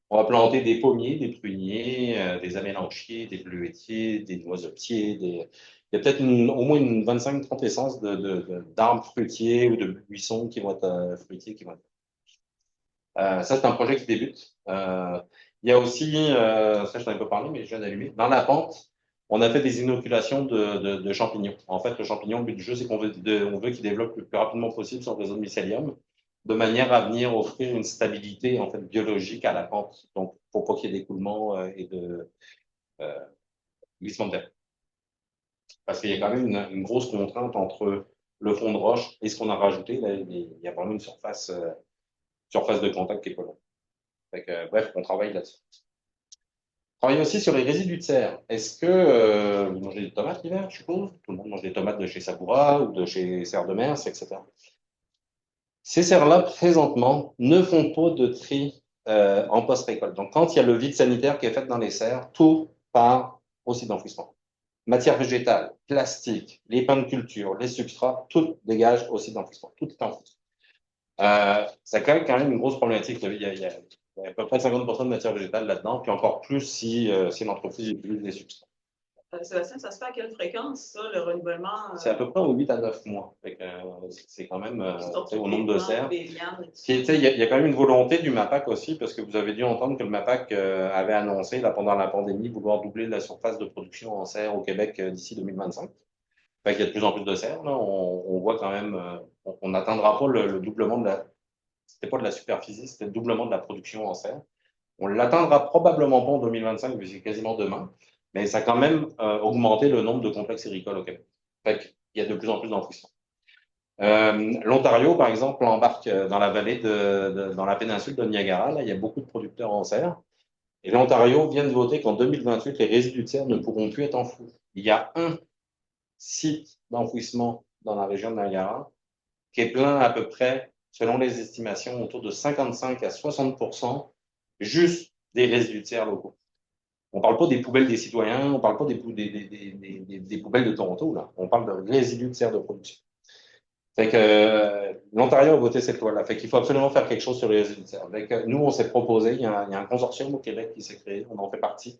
on va planter des pommiers, des pruniers, des amélanchiers, des bleuetiers, des noisetiers. Il y a peut-être au moins une 25-30 essences d'arbres fruitiers ou de buissons qui vont être fruitiers qui vont être. Ça, c'est un projet qui débute. Il y a aussi, ça je t'en ai pas parlé, mais je viens d'allumer, dans la pente, on a fait des inoculations de champignons. En fait, le champignon, le but du jeu, c'est on veut qu'il développe le plus rapidement possible son réseau de mycélium, de manière à venir offrir une stabilité en fait biologique à la pente, donc pour pas qu'il y ait d'écoulement et de euh, glissement de terre. Parce qu'il y a quand même une grosse contrainte entre le fond de roche et ce qu'on a rajouté. Là, il y a vraiment une surface de contact qui est pas loin. Bref, on travaille là-dessus. On travaille aussi sur les résidus de serre. Est-ce que vous mangez des tomates l'hiver, je suppose? Tout le monde mange des tomates de chez Savoura ou de chez Serre de Mers, etc. Ces serres-là, présentement, ne font pas de tri en post-récolte. Donc, quand il y a le vide sanitaire qui est fait dans les serres, tout part au site d'enfouissement. Matière végétale, plastique, les pains de culture, les substrats, tout dégage au site d'enfouissement. Tout est enfoui. Ça crée quand même une grosse problématique. Il y a à peu près 50% de matière végétale là-dedans, puis encore plus si l'entreprise utilise des substances. Sébastien, ça se fait à quelle fréquence, ça, le renouvellement? C'est à peu près aux 8 à 9 mois. C'est quand même au nombre de serres. Il y a quand même une volonté du MAPAC aussi, parce que vous avez dû entendre que le MAPAC avait annoncé là, pendant la pandémie vouloir doubler la surface de production en serre au Québec d'ici 2025. Il y a de plus en plus de serres. Là. On voit quand même, on n'atteindra pas le doublement de la. C'était pas de la superficie, c'était le doublement de la production en serre. On l'atteindra probablement pas en 2025, mais c'est quasiment demain. Mais ça a quand même augmenté le nombre de complexes agricoles au Québec. Il y a de plus en plus d'enfouissement. L'Ontario, par exemple, embarque dans la vallée dans la péninsule de Niagara. Là, il y a beaucoup de producteurs en serre. Et l'Ontario vient de voter qu'en 2028, les résidus de serre ne pourront plus être enfouis. Il y a un site d'enfouissement dans la région de Niagara qui est plein à peu près, selon les estimations, autour de 55 à 60% juste des résidus de serre locaux. On ne parle pas des poubelles des citoyens, on ne parle pas des poubelles de Toronto, là. On parle de résidus de serre de production. L'Ontario a voté cette loi-là. Il faut absolument faire quelque chose sur les résidus de serre. Nous, on s'est proposé, il y a un consortium au Québec qui s'est créé, on en fait partie,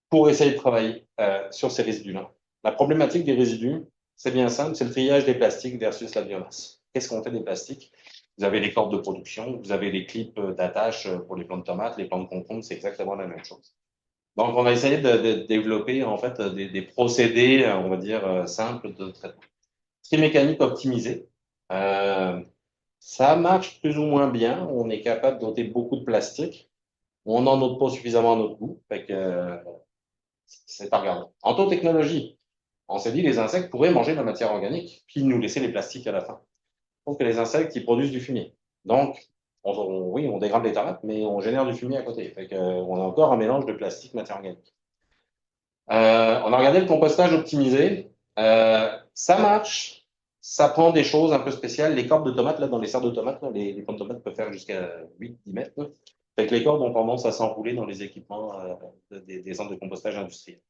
pour essayer de travailler sur ces résidus-là. La problématique des résidus, c'est bien simple, c'est le triage des plastiques versus la biomasse. Qu'est-ce qu'on fait des plastiques? Vous avez les cordes de production, vous avez les clips d'attache pour les plants de tomates, les plants de concombre, c'est exactement la même chose. Donc, on a essayé de développer en fait des procédés, on va dire, simples de traitement. Tri mécanique optimisé. Euh, Ça marche plus ou moins bien. On est capable d'ôter beaucoup de plastique. On n'en ôte pas suffisamment à notre goût. Fait que, c'est à regarder. En taux technologie, on s'est dit les insectes pourraient manger de la matière organique, puis nous laisser les plastiques à la fin. Sauf que les insectes, ils produisent du fumier. Donc, oui, on dégrade les tomates, mais on génère du fumier à côté. Fait que, on a encore un mélange de plastique, matière organique. On a regardé le compostage optimisé. Ça marche. Ça prend des choses un peu spéciales. Les cordes de tomates, là, dans les serres de tomates, là, les pommes de tomates peuvent faire jusqu'à 8-10 mètres. Là. Fait que les cordes ont tendance à s'enrouler dans les équipements des centres de compostage industriels.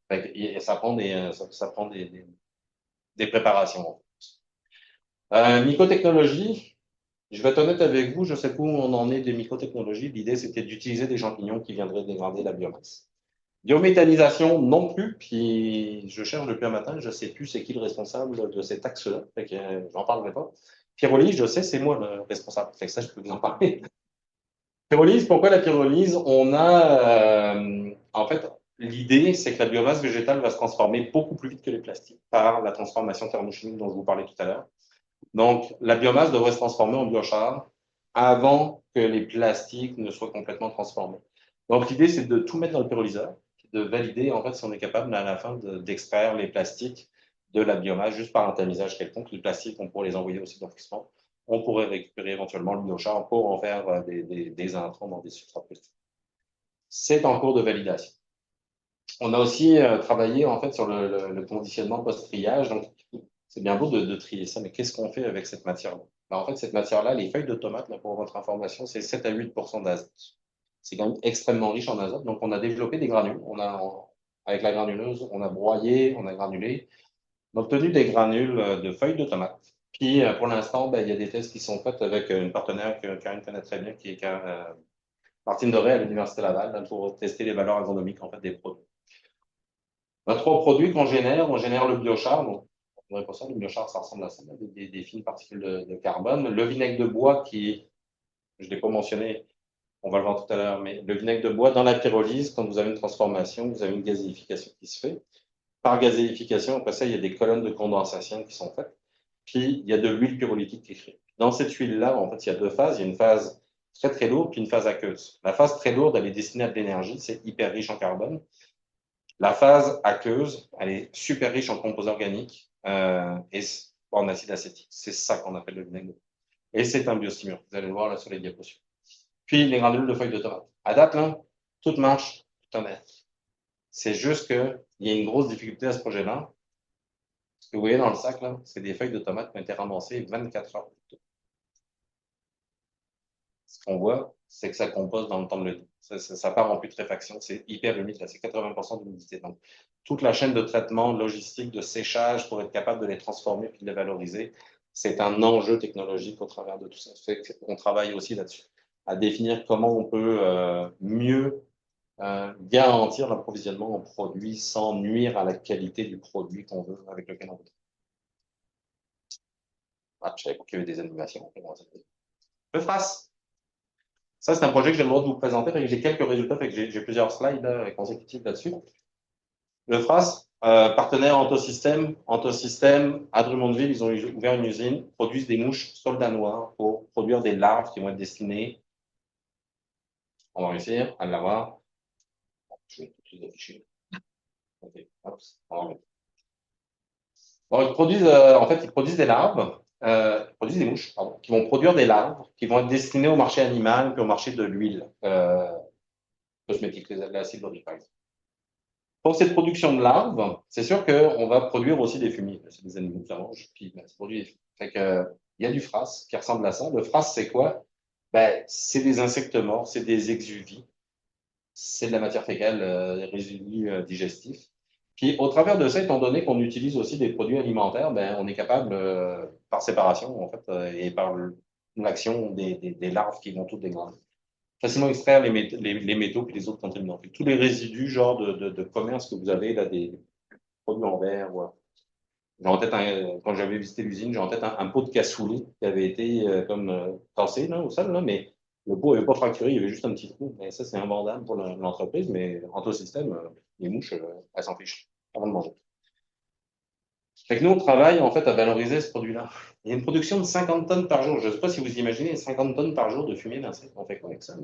Fait que, ça prend ça prend des préparations. Mycotechnologie, je vais être honnête avec vous, je ne sais pas où on en est des mycotechnologies. L'idée, c'était d'utiliser des champignons qui viendraient dégrader la biomasse. Biométhanisation non plus, puis je cherche depuis un matin, je ne sais plus c'est qui le responsable de cet axe-là, fait que j'en parlerai pas. Pyrolyse, je sais, c'est moi le responsable, fait que ça, je peux vous en parler. Pyrolyse, pourquoi la pyrolyse? En fait, l'idée, c'est que la biomasse végétale va se transformer beaucoup plus vite que les plastiques par la transformation thermochimique dont je vous parlais tout à l'heure. Donc, la biomasse devrait se transformer en biochar avant que les plastiques ne soient complètement transformés. Donc, l'idée, c'est de tout mettre dans le pyrolyseur, de valider, en fait, si on est capable, à la fin, d'extraire les plastiques de la biomasse juste par un tamisage quelconque. Les plastiques, on pourrait les envoyer au site d'enfouissement. On pourrait récupérer éventuellement le biochar pour en faire des intrants dans des substrats plastiques. C'est en cours de validation. On a aussi travaillé, en fait, sur le conditionnement post-triage. Donc, c'est bien beau de trier ça, mais qu'est-ce qu'on fait avec cette matière-là? Ben, en fait, cette matière-là, les feuilles de tomates, là, pour votre information, c'est 7 à 8 d'azote. C'est quand même extrêmement riche en azote. Donc, on a développé des granules. Avec la granuleuse, on a broyé, on a granulé. On a obtenu des granules de feuilles de tomates. Puis, pour l'instant, ben, il y a des tests qui sont faits avec une partenaire que Karine connaît très bien, qui est Martine Doré à l'Université Laval, là, pour tester les valeurs agronomiques en fait, des produits. On a trois produits qu'on génère. On génère le biochar. Donc, on dirait pas ça, le biochar, ça ressemble à ça, des fines particules de carbone. Le vinaigre de bois qui, je ne l'ai pas mentionné, on va le voir tout à l'heure, mais le vinaigre de bois, dans la pyrolyse, quand vous avez une transformation, vous avez une gazéification qui se fait. Par gazéification, après ça, il y a des colonnes de condensation qui sont faites. Puis, il y a de l'huile pyrolytique qui est créée. Dans cette huile-là, en fait, il y a deux phases. Il y a une phase très, très lourde, puis une phase aqueuse. La phase très lourde, elle est destinée à de l'énergie. C'est hyper riche en carbone. La phase aqueuse, elle est super riche en composés organiques et en acide acétique. C'est ça qu'on appelle le vinaigre. Et c'est un biostimulant. Vous allez le voir là sur les diapositives. Puis les granules de feuilles de tomate. À date, là, tout marche, tout en est. C'est juste qu'il y a une grosse difficulté à ce projet-là. Ce que vous voyez dans le sac, là, c'est des feuilles de tomates qui ont été ramassées 24 heures plus tôt. Ce qu'on voit, c'est que ça compose dans le temps de le ça part en putréfaction. C'est hyper humide, là, c'est 80% d'humidité. Donc, toute la chaîne de traitement, logistique, de séchage pour être capable de les transformer puis de les valoriser, c'est un enjeu technologique au travers de tout ça. On travaille aussi là-dessus, à définir comment on peut mieux garantir l'approvisionnement en produits sans nuire à la qualité du produit qu'on veut, avec lequel on veut. Ah, je savais pas qu'il y avait des animations. Le FRAS. Ça, c'est un projet que j'ai le droit de vous présenter. J'ai quelques résultats, fait que j'ai plusieurs slides là, consécutifs là-dessus. Le FRAS, partenaire Antosystème à Drummondville, ils ont ouvert une usine, produisent des mouches soldats noirs pour produire des larves qui vont être destinées. On va réussir à l'avoir. Je vais tout les afficher. Okay. Bon, en fait, ils produisent des larves, ils produisent des mouches, pardon, qui vont produire des larves qui vont être destinées au marché animal puis au marché de l'huile cosmétique, l'acide laurique, par exemple. Pour cette production de larves, c'est sûr qu'on va produire aussi des fumiers. C'est des animaux qui mangent, puis ça produit des fumiers. Fait que, il y a du frass qui ressemble à ça. Le frass, c'est quoi? Ben, c'est des insectes morts, c'est des exuvies, c'est de la matière fécale, résidus digestifs. Puis, au travers de ça, étant donné qu'on utilise aussi des produits alimentaires, ben, on est capable, par séparation, en fait, et par l'action des larves qui vont toutes dégrader, facilement extraire les métaux et les autres contaminants. Et tous les résidus, genre de commerce que vous avez, là, des produits en verre. Ouais. J'ai en tête, quand j'avais visité l'usine, j'ai en tête un pot de cassoulet qui avait été comme tassé là, au sol, là, mais le pot n'avait pas fracturé, il y avait juste un petit trou. Mais ça, c'est invendable pour l'entreprise, mais en tout système, les mouches, elles s'en fichent avant de manger. Fait que nous, on travaille en fait à valoriser ce produit-là. Il y a une production de 50 tonnes par jour. Je ne sais pas si vous imaginez 50 tonnes par jour de fumée d'insectes. On fait quoi avec ça?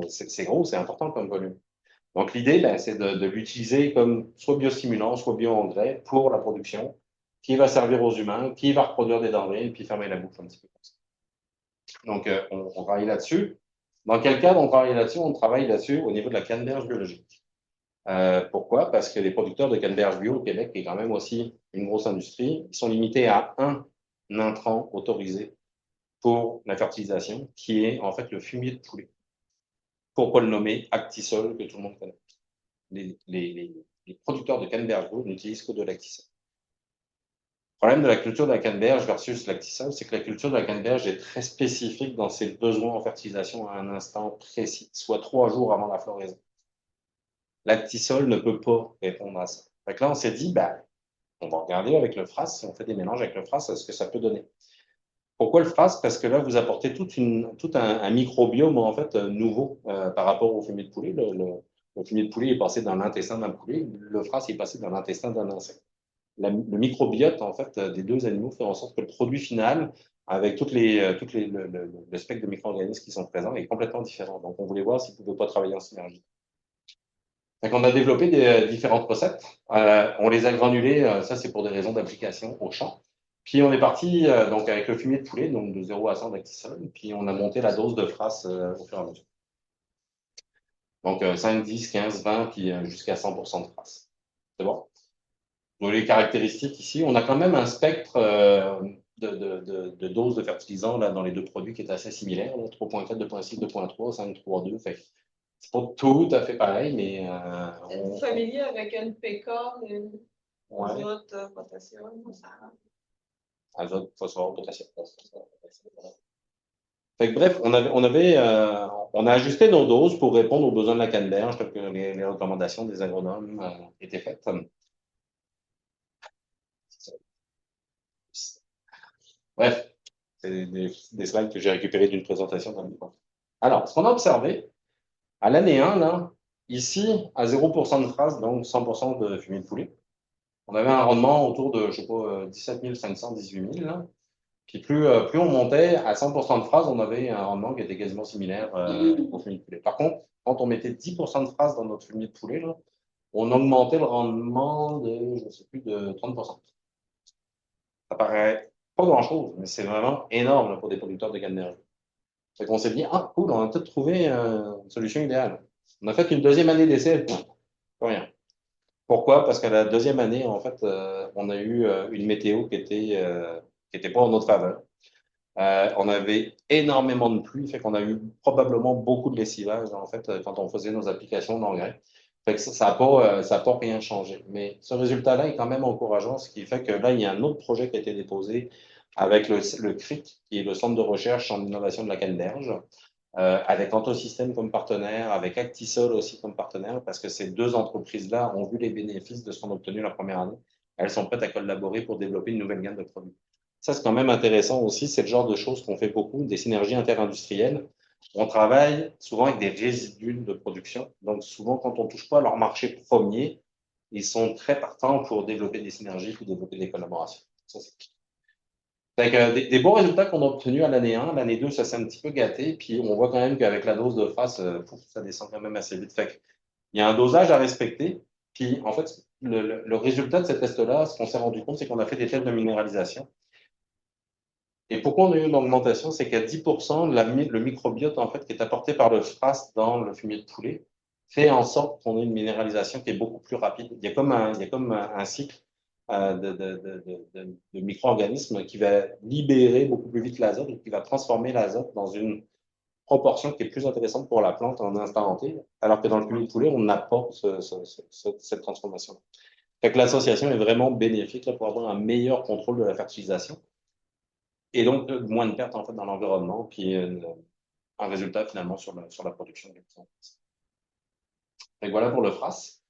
C'est gros, c'est important comme volume. Donc l'idée, ben, c'est de l'utiliser comme soit biostimulant, soit bio-engrais pour la production, qui va servir aux humains, qui va reproduire des denrées, et puis fermer la boucle un petit peu comme ça. Donc on travaille là-dessus. Dans quel cadre on travaille là-dessus? On travaille là-dessus au niveau de la canneberge biologique. Pourquoi? Parce que les producteurs de canneberge bio au Québec, qui est quand même aussi une grosse industrie, ils sont limités à un intrant autorisé pour la fertilisation, qui est en fait le fumier de poulet. Pourquoi le nommer Actisol, que tout le monde connaît? Les producteurs de canneberge bio n'utilisent que de l'actisol. Le problème de la culture de la canneberge versus l'actisol, c'est que la culture de la canneberge est très spécifique dans ses besoins en fertilisation à un instant précis, soit 3 jours avant la floraison. L'actisol ne peut pas répondre à ça. Donc là, on s'est dit, ben, on va regarder avec le FRAS, si on fait des mélanges avec le FRAS, ce que ça peut donner. Pourquoi le FRAS? Parce que là, vous apportez tout un microbiome en fait nouveau par rapport au fumier de poulet. Le fumier de poulet est passé dans l'intestin d'un poulet, le FRAS est passé dans l'intestin d'un insecte. Le microbiote en fait des deux animaux fait en sorte que le produit final, avec le spectre de micro-organismes qui sont présents, est complètement différent. Donc, on voulait voir s'ils ne pouvaient pas travailler en synergie. Donc, on a développé différentes recettes. On les a granulées, ça c'est pour des raisons d'application au champ. Puis on est parti donc avec le fumier de poulet, donc de 0 à 100 d'actisol, puis on a monté la dose de FRAS au fur et à mesure. Donc 5, 10, 15, 20, puis jusqu'à 100% de FRAS. C'est bon? Donc les caractéristiques ici, on a quand même un spectre de doses de fertilisants là, dans les deux produits qui est assez similaire, 3.4, 2.6, 2.3, 5, 3, 2. Fait c'est pas tout à fait pareil, mais Êtes-vous familier avec NPK, ouais. azote, potassium, ça? Azote, phosphore, potassium. Fait que, bref, on a ajusté nos doses pour répondre aux besoins de la canneberge, telles que les recommandations des agronomes étaient faites. Bref, c'est des slides que j'ai récupérés d'une présentation dans le livre. Alors, ce qu'on a observé, à l'année 1, là, ici, à 0% de traces, donc 100% de fumier de poulet, on avait un rendement autour de, je sais pas, 17 500, 18 000. Là. Puis plus on montait à 100% de phrases, on avait un rendement qui était quasiment similaire au fumier de poulet. Par contre, quand on mettait 10% de phrases dans notre fumier de poulet, là, on augmentait le rendement de, je ne sais plus, de 30%. Ça paraît pas grand-chose, mais c'est vraiment énorme là, pour des producteurs de canneberge. Fait qu'on s'est dit, ah cool, on a peut-être trouvé une solution idéale. On a fait une deuxième année d'essai, pas rien. Pourquoi? Parce que la deuxième année, en fait, on a eu une météo qui était pas en notre faveur. On avait énormément de pluie, fait qu'on a eu probablement beaucoup de lessivage, en fait, quand on faisait nos applications d'engrais. Fait que ça n'a pas rien changé. Mais ce résultat-là est quand même encourageant, ce qui fait que là, il y a un autre projet qui a été déposé avec le CRIC, qui est le Centre de recherche en innovation de la canneberge, avec Antosystème comme partenaire, avec Actisol aussi comme partenaire, parce que ces deux entreprises-là ont vu les bénéfices de ce qu'on a obtenu la première année. Elles sont prêtes à collaborer pour développer une nouvelle gamme de produits. Ça, c'est quand même intéressant aussi. C'est le genre de choses qu'on fait beaucoup, des synergies interindustrielles. On travaille souvent avec des résidus de production. Donc, souvent, quand on ne touche pas à leur marché premier, ils sont très partants pour développer des synergies, pour développer des collaborations. Ça, c'est fait que des bons résultats qu'on a obtenus à l'année 1, l'année 2, ça s'est un petit peu gâté, puis on voit quand même qu'avec la dose de face, ça descend quand même assez vite. Fait que, il y a un dosage à respecter, puis en fait, le résultat de ces tests-là, ce qu'on s'est rendu compte, c'est qu'on a fait des tests de minéralisation. Et pourquoi on a eu une augmentation, c'est qu'à 10%, le microbiote en fait, qui est apporté par le FRAS dans le fumier de poulet fait en sorte qu'on ait une minéralisation qui est beaucoup plus rapide. Il y a comme un cycle de micro-organismes qui va libérer beaucoup plus vite l'azote et qui va transformer l'azote dans une proportion qui est plus intéressante pour la plante en instant T, alors que dans le fumier de poulet, on n'a pas cette transformation. Fait que l'association est vraiment bénéfique là, pour avoir un meilleur contrôle de la fertilisation et donc moins de pertes en fait, dans l'environnement, puis un résultat finalement sur la production. Et voilà pour le FRAS.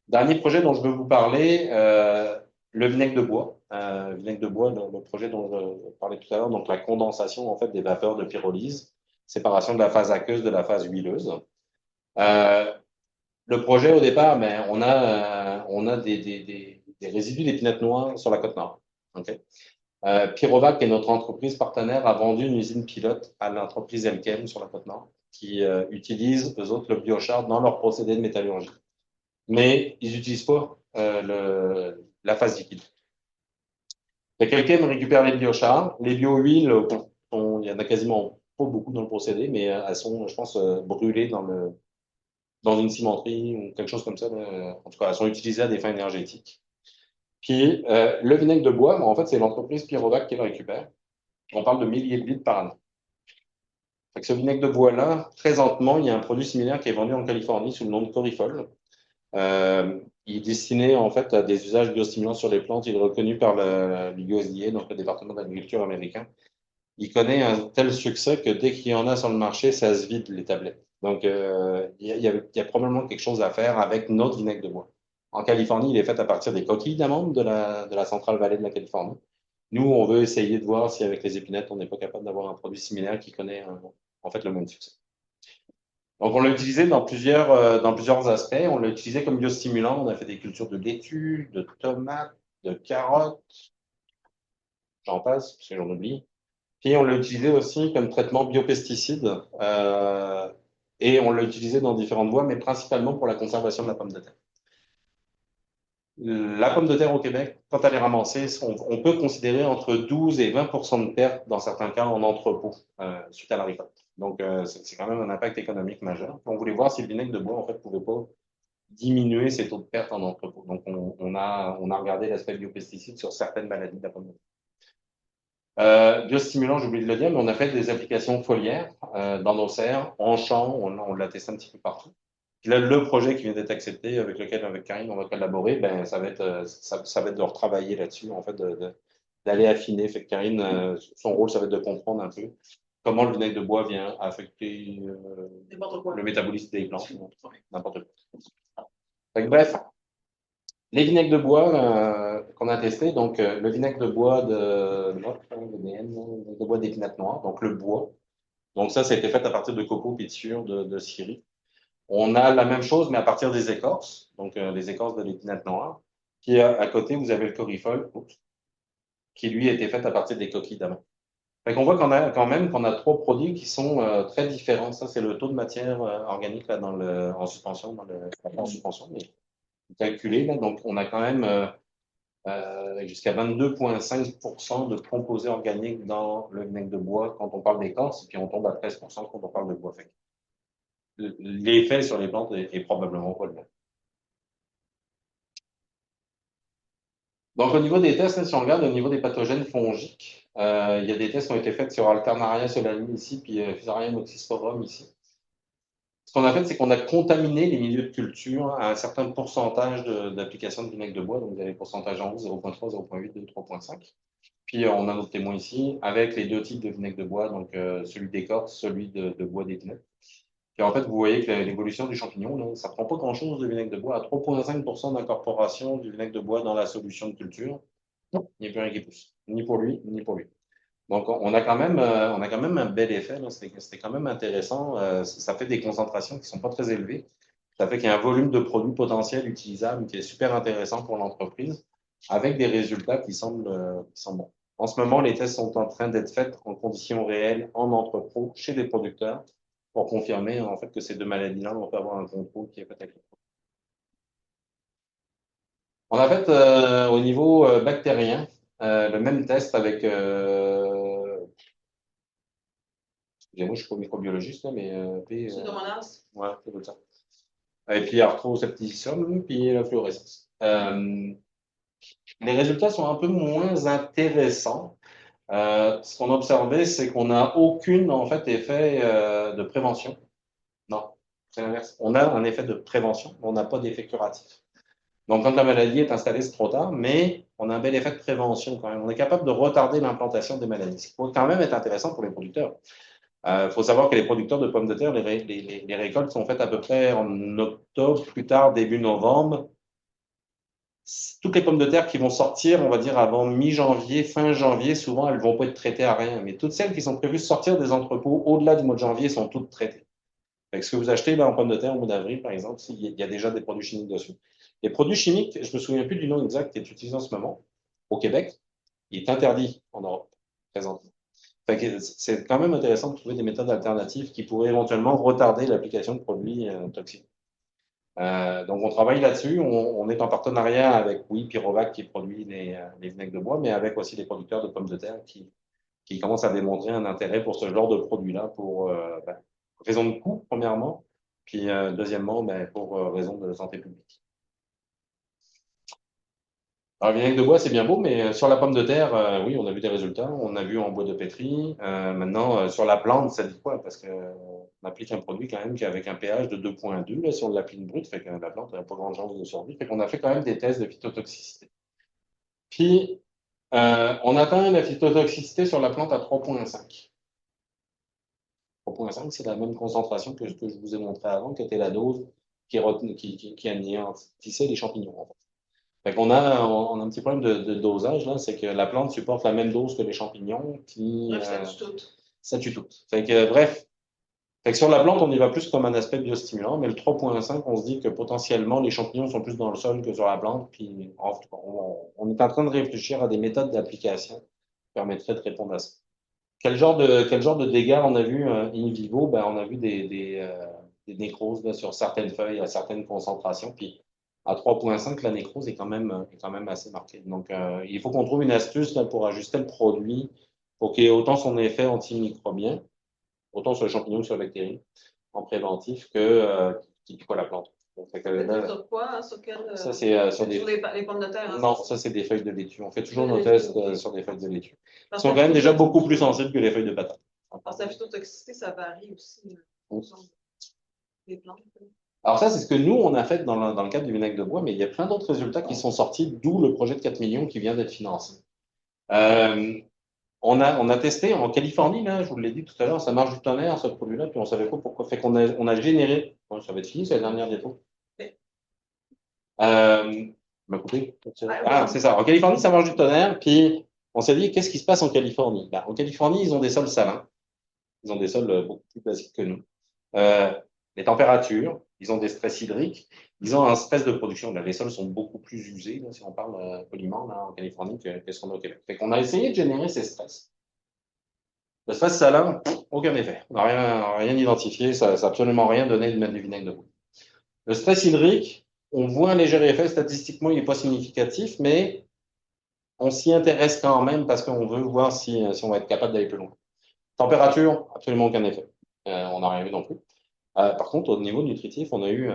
Dernier projet dont je veux vous parler, le vinaigre de bois. Vinaigre de bois, le projet dont je parlais tout à l'heure, donc la condensation en fait des vapeurs de pyrolyse, séparation de la phase aqueuse de la phase huileuse. Le projet au départ, on a résidus d'épinette noire sur la côte nord. Okay. Pirovac, qui est notre entreprise partenaire, a vendu une usine pilote à l'entreprise Elkem sur la côte nord, qui utilise, eux autres, le biochar dans leur procédé de métallurgie. Mais ils n'utilisent pas la phase liquide. Elkem récupère les biochars. Les bio-huiles, il y en a quasiment pas beaucoup dans le procédé, mais elles sont, je pense, brûlées dans une cimenterie ou quelque chose comme ça. En tout cas, elles sont utilisées à des fins énergétiques. Puis, le vinaigre de bois, en fait, c'est l'entreprise Pirovac qui le récupère. On parle de milliers de litres par an. Fait que ce vinaigre de bois-là, présentement, il y a un produit similaire qui est vendu en Californie sous le nom de Corifol. Il est destiné en fait à des usages biostimulants sur les plantes. Il est reconnu par l'USDA, donc le département d'agriculture américain. Il connaît un tel succès que dès qu'il y en a sur le marché, ça se vide les tablettes. Donc, il y a probablement quelque chose à faire avec notre vinaigre de bois. En Californie, il est fait à partir des coquilles d'amandes de la Centrale Valley de la Californie. Nous, on veut essayer de voir si avec les épinettes, on n'est pas capable d'avoir un produit similaire qui connaît en fait le même succès. Donc, on l'a utilisé dans plusieurs aspects. On l'a utilisé comme biostimulant. On a fait des cultures de laitue, de tomates, de carottes, j'en passe, parce que j'en oublie. Puis, on l'a utilisé aussi comme traitement biopesticide. Et on l'a utilisé dans différentes voies, mais principalement pour la conservation de la pomme de terre. La pomme de terre au Québec, quand elle est ramassée, on peut considérer entre 12 et 20 de perte, dans certains cas, en entrepôt, suite à la récolte. Donc, c'est quand même un impact économique majeur. On voulait voir si le vinaigre de bois, en fait, pouvait pas diminuer ces taux de perte en entrepôt. Donc, on a regardé l'aspect biopesticide sur certaines maladies de la pomme de terre. Biostimulant, j'ai oublié de le dire, mais on a fait des applications foliaires dans nos serres, en champ, on l'a testé un petit peu partout. Puis là, le projet qui vient d'être accepté, avec lequel, avec Karine, on va collaborer, ben, ça va être de retravailler là-dessus, en fait, d'aller affiner. Fait que Karine, son rôle, ça va être de comprendre un peu comment le vinaigre de bois vient affecter le métabolisme des plantes, n'importe quoi. Fait que, bref, les vinaigres de bois qu'on a testés, donc le vinaigre de bois de bois d'épinette noire, donc le bois. Donc ça a été fait à partir de copeaux pétillures de scierie. On a la même chose, mais à partir des écorces, donc les écorces de l'épinette noire. Puis à côté, vous avez le corifol, qui lui a été fait à partir des coquilles d'amandes. Fait qu'on voit qu'on a trois produits qui sont très différents. Ça, c'est le taux de matière organique là, en suspension, en suspension, mais calculé. Là, donc, on a quand même jusqu'à 22,5 de composés organiques dans le vinaigre de bois quand on parle d'écorce, et puis on tombe à 13 quand on parle de bois. Fait l'effet sur les plantes est probablement pas le même. Donc, au niveau des tests, si on regarde au niveau des pathogènes fongiques, il y a des tests qui ont été faits sur Alternaria solanum ici, puis Fusarium oxysporum ici. Ce qu'on a fait, c'est qu'on a contaminé les milieux de culture à un certain pourcentage d'application de vinaigre de bois. Donc, vous avez le pourcentage en haut, 0,3, 0,8, 2, 3,5. Puis, on a notre témoin ici avec les deux types de vinaigre de bois, donc celui d'écorce, celui de bois d'épinette. Puis en fait, vous voyez que l'évolution du champignon, là, ça ne prend pas grand-chose de vinaigre de bois. À 3,5 d'incorporation du vinaigre de bois dans la solution de culture, il n'y a plus rien qui pousse. Ni pour lui, ni pour lui. Donc, on a quand même un bel effet. C'était quand même intéressant. Ça fait des concentrations qui ne sont pas très élevées. Ça fait qu'il y a un volume de produits potentiels utilisables qui est super intéressant pour l'entreprise, avec des résultats qui semblent bons. En ce moment, les tests sont en train d'être faits en conditions réelles, en entrepôt, chez des producteurs, pour confirmer en fait que ces deux maladies-là, on peut avoir un contrôle qui est fait avec le produit. On a fait au niveau bactérien le même test avec. Excusez-moi, je ne suis pas microbiologiste, là, mais Pseudomonas. ouais, c'est tout ça. Et puis Arthrosepticum, puis la fluorescence. Les résultats sont un peu moins intéressants. Ce qu'on a observé, c'est qu'on n'a aucune en fait effet de prévention. Non, c'est l'inverse. On a un effet de prévention, mais on n'a pas d'effet curatif. Donc, quand la maladie est installée, c'est trop tard, mais on a un bel effet de prévention quand même. On est capable de retarder l'implantation des maladies, ce qui peut quand même être intéressant pour les producteurs. Il faut savoir que les producteurs de pommes de terre, les récoltes sont faites à peu près en octobre, plus tard, début novembre. Toutes les pommes de terre qui vont sortir, on va dire avant mi-janvier, fin janvier, souvent, elles ne vont pas être traitées à rien. Mais toutes celles qui sont prévues sortir des entrepôts au-delà du mois de janvier sont toutes traitées. Fait que ce que vous achetez là, en pommes de terre au mois d'avril, par exemple, il y a déjà des produits chimiques dessus. Les produits chimiques, je me souviens plus du nom exact qui est utilisé en ce moment, au Québec, il est interdit en Europe, présentement. Fait que c'est quand même intéressant de trouver des méthodes alternatives qui pourraient éventuellement retarder l'application de produits toxiques. Donc on travaille là-dessus. On est en partenariat avec, oui, Pyrovac qui produit les vinaigres de bois, mais avec aussi les producteurs de pommes de terre qui commencent à démontrer un intérêt pour ce genre de produit-là pour raison de coût, premièrement, puis deuxièmement, pour raison de santé publique. Alors, le vinaigre de bois, c'est bien beau, mais sur la pomme de terre, oui, on a vu des résultats. On a vu en bois de pétri. Maintenant, sur la plante, ça dit quoi? Parce que on applique un produit quand même qui est avec un pH de 2,2, là, si on l'applique brut, fait que la plante n'a pas grande chance de survie. Fait qu'on a fait quand même des tests de phytotoxicité. Puis, on atteint la phytotoxicité sur la plante à 3,5. 3,5, c'est la même concentration que ce que je vous ai montré avant, qui était la dose qui anéantissait les champignons, en fait. Fait qu'on a, on a un petit problème de dosage, là, c'est que la plante supporte la même dose que les champignons, qui Bref, ça tue tout. ça tue tout. Fait que, bref, fait que sur la plante, on y va plus comme un aspect biostimulant, mais le 3,5, on se dit que potentiellement, les champignons sont plus dans le sol que sur la plante, puis en tout cas, on est en train de réfléchir à des méthodes d'application qui permettraient de répondre à ça. Quel genre de dégâts on a vu in vivo? Ben, on a vu des nécroses là, sur certaines feuilles à certaines concentrations, puis à 3,5, la nécrose est quand même assez marquée. Donc, il faut qu'on trouve une astuce là, pour ajuster le produit pour qu'il y ait autant son effet antimicrobien, autant sur les champignons que sur les bactéries, en préventif, qui tue pas la plante. Donc, fait que là, Sur quoi? Hein, sur quel, ça, c'est sur sur les pommes de terre? Hein, non, ça, c'est des feuilles de laitue. On fait toujours nos laitue, tests ok. sur des feuilles de laitue. Ils Parce sont que quand même déjà la beaucoup plus sensibles que les feuilles de patate. parce que la phytotoxicité, ça varie aussi en fonction des plantes. Alors ça, c'est ce que nous, on a fait dans le cadre du vinaigre de bois, mais il y a plein d'autres résultats qui sont sortis, d'où le projet de 4 millions qui vient d'être financé. Euh, on a testé en Californie, là, je vous l'ai dit tout à l'heure, ça marche du tonnerre, ce produit-là, puis on savait pas pourquoi. Fait on a généré, bon, ça va être fini, c'est la dernière dépôt. M'a coupé. Ah, c'est ça. En Californie, ça marche du tonnerre, puis on s'est dit, qu'est-ce qui se passe en Californie? Ben, en Californie, ils ont des sols salins. Ils ont des sols beaucoup plus basiques que nous. Euh, les températures, ils ont des stress hydriques, ils ont un stress de production. Là, les sols sont beaucoup plus usés, là, si on parle poliment, là, en Californie, que ce qu'on a au Québec. Fait qu'on a essayé de générer ces stress. Le stress salin, aucun effet. On n'a rien identifié, ça n'a absolument rien donné de mettre du vinaigre de bois. Le stress hydrique, on voit un léger effet, statistiquement, il n'est pas significatif, mais on s'y intéresse quand même parce qu'on veut voir si on va être capable d'aller plus loin. Température, absolument aucun effet. On n'a rien vu non plus. Par contre, au niveau nutritif, on a eu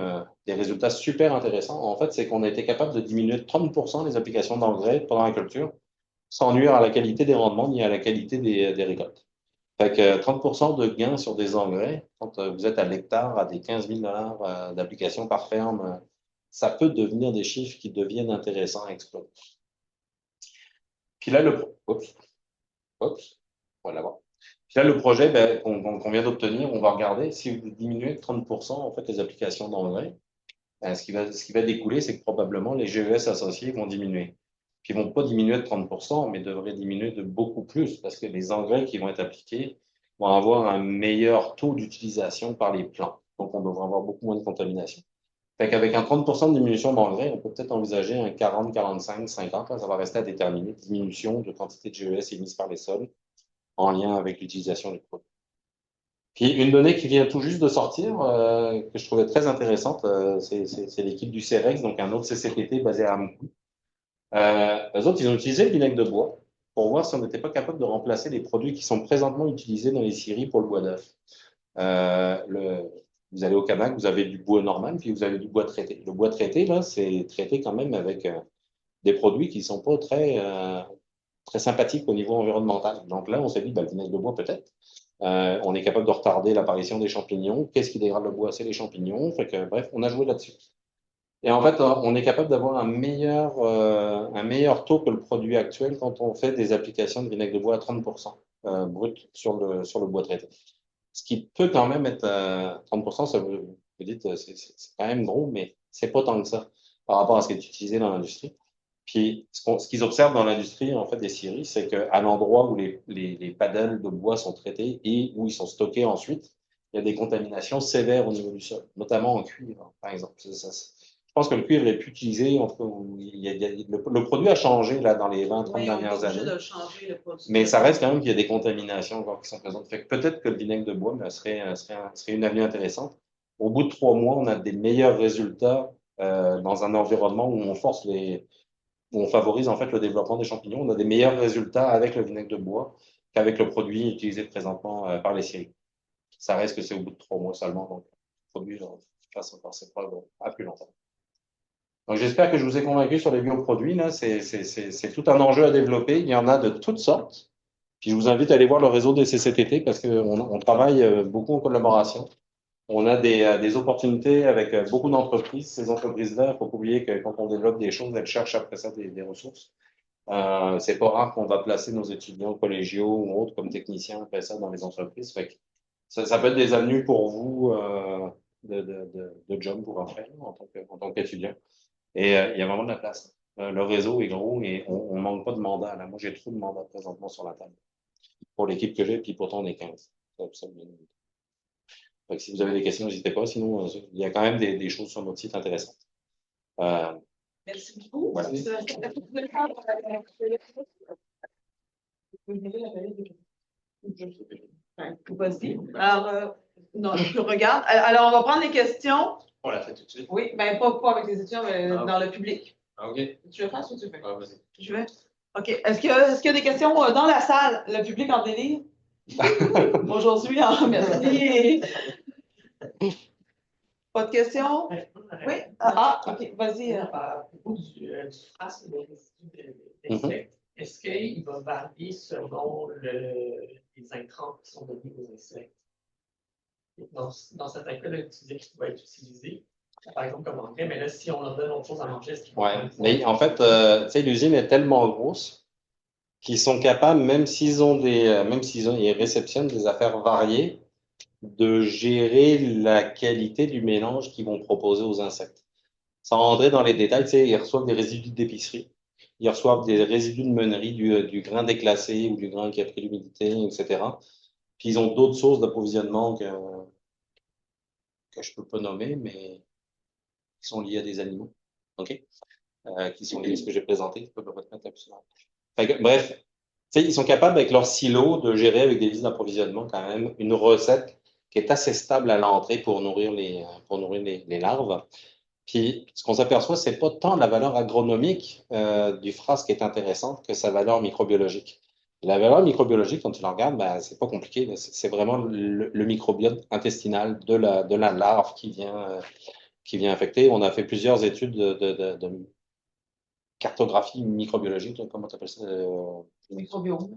des résultats super intéressants. En fait, c'est qu'on a été capable de diminuer de 30% les applications d'engrais pendant la culture, sans nuire à la qualité des rendements ni à la qualité des récoltes. Fait que 30% de gains sur des engrais, quand vous êtes à l'hectare à des 15 000 d'application par ferme, ça peut devenir des chiffres qui deviennent intéressants à explorer. Puis là, voilà. Puis là, le projet qu'on vient d'obtenir, on va regarder si vous diminuez de 30% en fait, les applications d'engrais. Ce qui va découler, c'est que probablement les GES associés vont diminuer. Puis ils vont pas diminuer de 30%, mais devraient diminuer de beaucoup plus parce que les engrais qui vont être appliqués vont avoir un meilleur taux d'utilisation par les plants. Donc on devrait avoir beaucoup moins de contamination. Fait qu'avec un 30% de diminution d'engrais, on peut peut-être envisager un 40, 45, 50, là, ça va rester à déterminer, diminution de quantité de GES émises par les sols en lien avec l'utilisation du produit. Puis une donnée qui vient tout juste de sortir, que je trouvais très intéressante, c'est l'équipe du CEREX, donc un autre CCPT basé à Amkou. Eux autres, ils ont utilisé le vinaigre de bois pour voir si on n'était pas capable de remplacer les produits qui sont présentement utilisés dans les scieries pour le bois d'œuf. Vous allez au Canac, vous avez du bois normal, puis vous avez du bois traité. Le bois traité, là, c'est traité quand même avec des produits qui sont pas très sympathiques au niveau environnemental. Donc là, on s'est dit, le vinaigre de bois peut-être. On est capable de retarder l'apparition des champignons. Qu'est-ce qui dégrade le bois? C'est les champignons. Fait que, bref, on a joué là-dessus. Et en fait, on est capable d'avoir un meilleur taux que le produit actuel quand on fait des applications de vinaigre de bois à 30% brut sur le bois traité. Ce qui peut quand même être 30%, ça vous dites, c'est quand même gros, mais c'est pas tant que ça par rapport à ce qui est utilisé dans l'industrie. Puis, ce qu'ils observent dans l'industrie, en fait, des scieries, c'est qu'à l'endroit où les paddles de bois sont traités et où ils sont stockés ensuite, il y a des contaminations sévères au niveau du sol, notamment en cuivre, par exemple. Je pense que le cuivre est plus utilisé. En tout cas, le produit a changé là, dans les 20-30 Oui, on est dernières obligé années. de le changer, le produit. Mais ça reste quand même qu'il y a des contaminations encore qui sont présentes. Fait que peut-être que le vinaigre de bois serait une avenue intéressante. Au bout de 3 mois, on a des meilleurs résultats dans un environnement où où on favorise en fait le développement des champignons. On a des meilleurs résultats avec le vinaigre de bois qu'avec le produit utilisé présentement par les scieries. Ça reste que c'est au bout de 3 mois seulement, donc le produit fasse encore ses preuves à plus longtemps. Donc j'espère que je vous ai convaincu sur les bioproduits. Là, c'est tout un enjeu à développer. Il y en a de toutes sortes. Puis je vous invite à aller voir le réseau des CCTT parce qu'on travaille beaucoup en collaboration. On a des opportunités avec beaucoup d'entreprises. Ces entreprises-là, il ne faut pas oublier que quand on développe des choses, elles cherchent après ça des ressources. C'est pas rare qu'on va placer nos étudiants collégiaux ou autres comme techniciens après ça dans les entreprises. Fait que ça peut être des avenues pour vous de job pour en faire en tant qu'étudiant. Et il y a vraiment de la place. Le réseau est gros et on manque pas de mandats. Là. Moi, j'ai trop de mandats présentement sur la table pour l'équipe que j'ai, puis pourtant on est 15. Fait que si vous avez des questions, n'hésitez pas. Sinon, il y a quand même des choses sur notre site intéressantes. Merci beaucoup. Voilà. Vas-y. Alors, non, je regarde. Alors, on va prendre les questions. On l'a fait tout de suite. Oui, ben pas avec les étudiants, mais dans le public. OK. Tu veux faire ça ou tu fais? Vas-y. Je vais. OK. Est-ce qu'il y a des questions dans la salle? Le public en délire? Aujourd'hui, merci. Pas de questions? Oui? OK. Vas-y. À propos du phrase des résidus d'insectes, est-ce qu'il va varier selon les intrants qui sont donnés aux insectes? Dans certains cas, tu disais qu'il pouvait être utilisé, par exemple comme engrais, mais là, si on leur donne autre chose à manger, est-ce qu'il Ouais, mais en fait, tu sais, l'usine est tellement grosse qu'ils sont capables, même ils réceptionnent des affaires variées, de gérer la qualité du mélange qu'ils vont proposer aux insectes. Sans rentrer dans les détails, tu sais, ils reçoivent des résidus d'épicerie, ils reçoivent des résidus de meunerie, du grain déclassé ou du grain qui a pris l'humidité, etc. Puis ils ont d'autres sources d'approvisionnement que je peux pas nommer, mais qui sont liés à des animaux, OK? Qui sont liés à ce que j'ai présenté. Je peux pas te mettre absolument. Bref, tu sais, ils sont capables avec leur silo de gérer avec des listes d'approvisionnement quand même une recette qui est assez stable à l'entrée pour nourrir les larves. Puis, ce qu'on s'aperçoit, c'est pas tant la valeur agronomique du phrase qui est intéressante que sa valeur microbiologique. La valeur microbiologique, quand tu la regardes, ben, c'est pas compliqué. C'est vraiment le microbiote intestinal de la larve qui vient affecter. On a fait plusieurs études de cartographie microbiologique, comment tu appelles ça? Microbiome.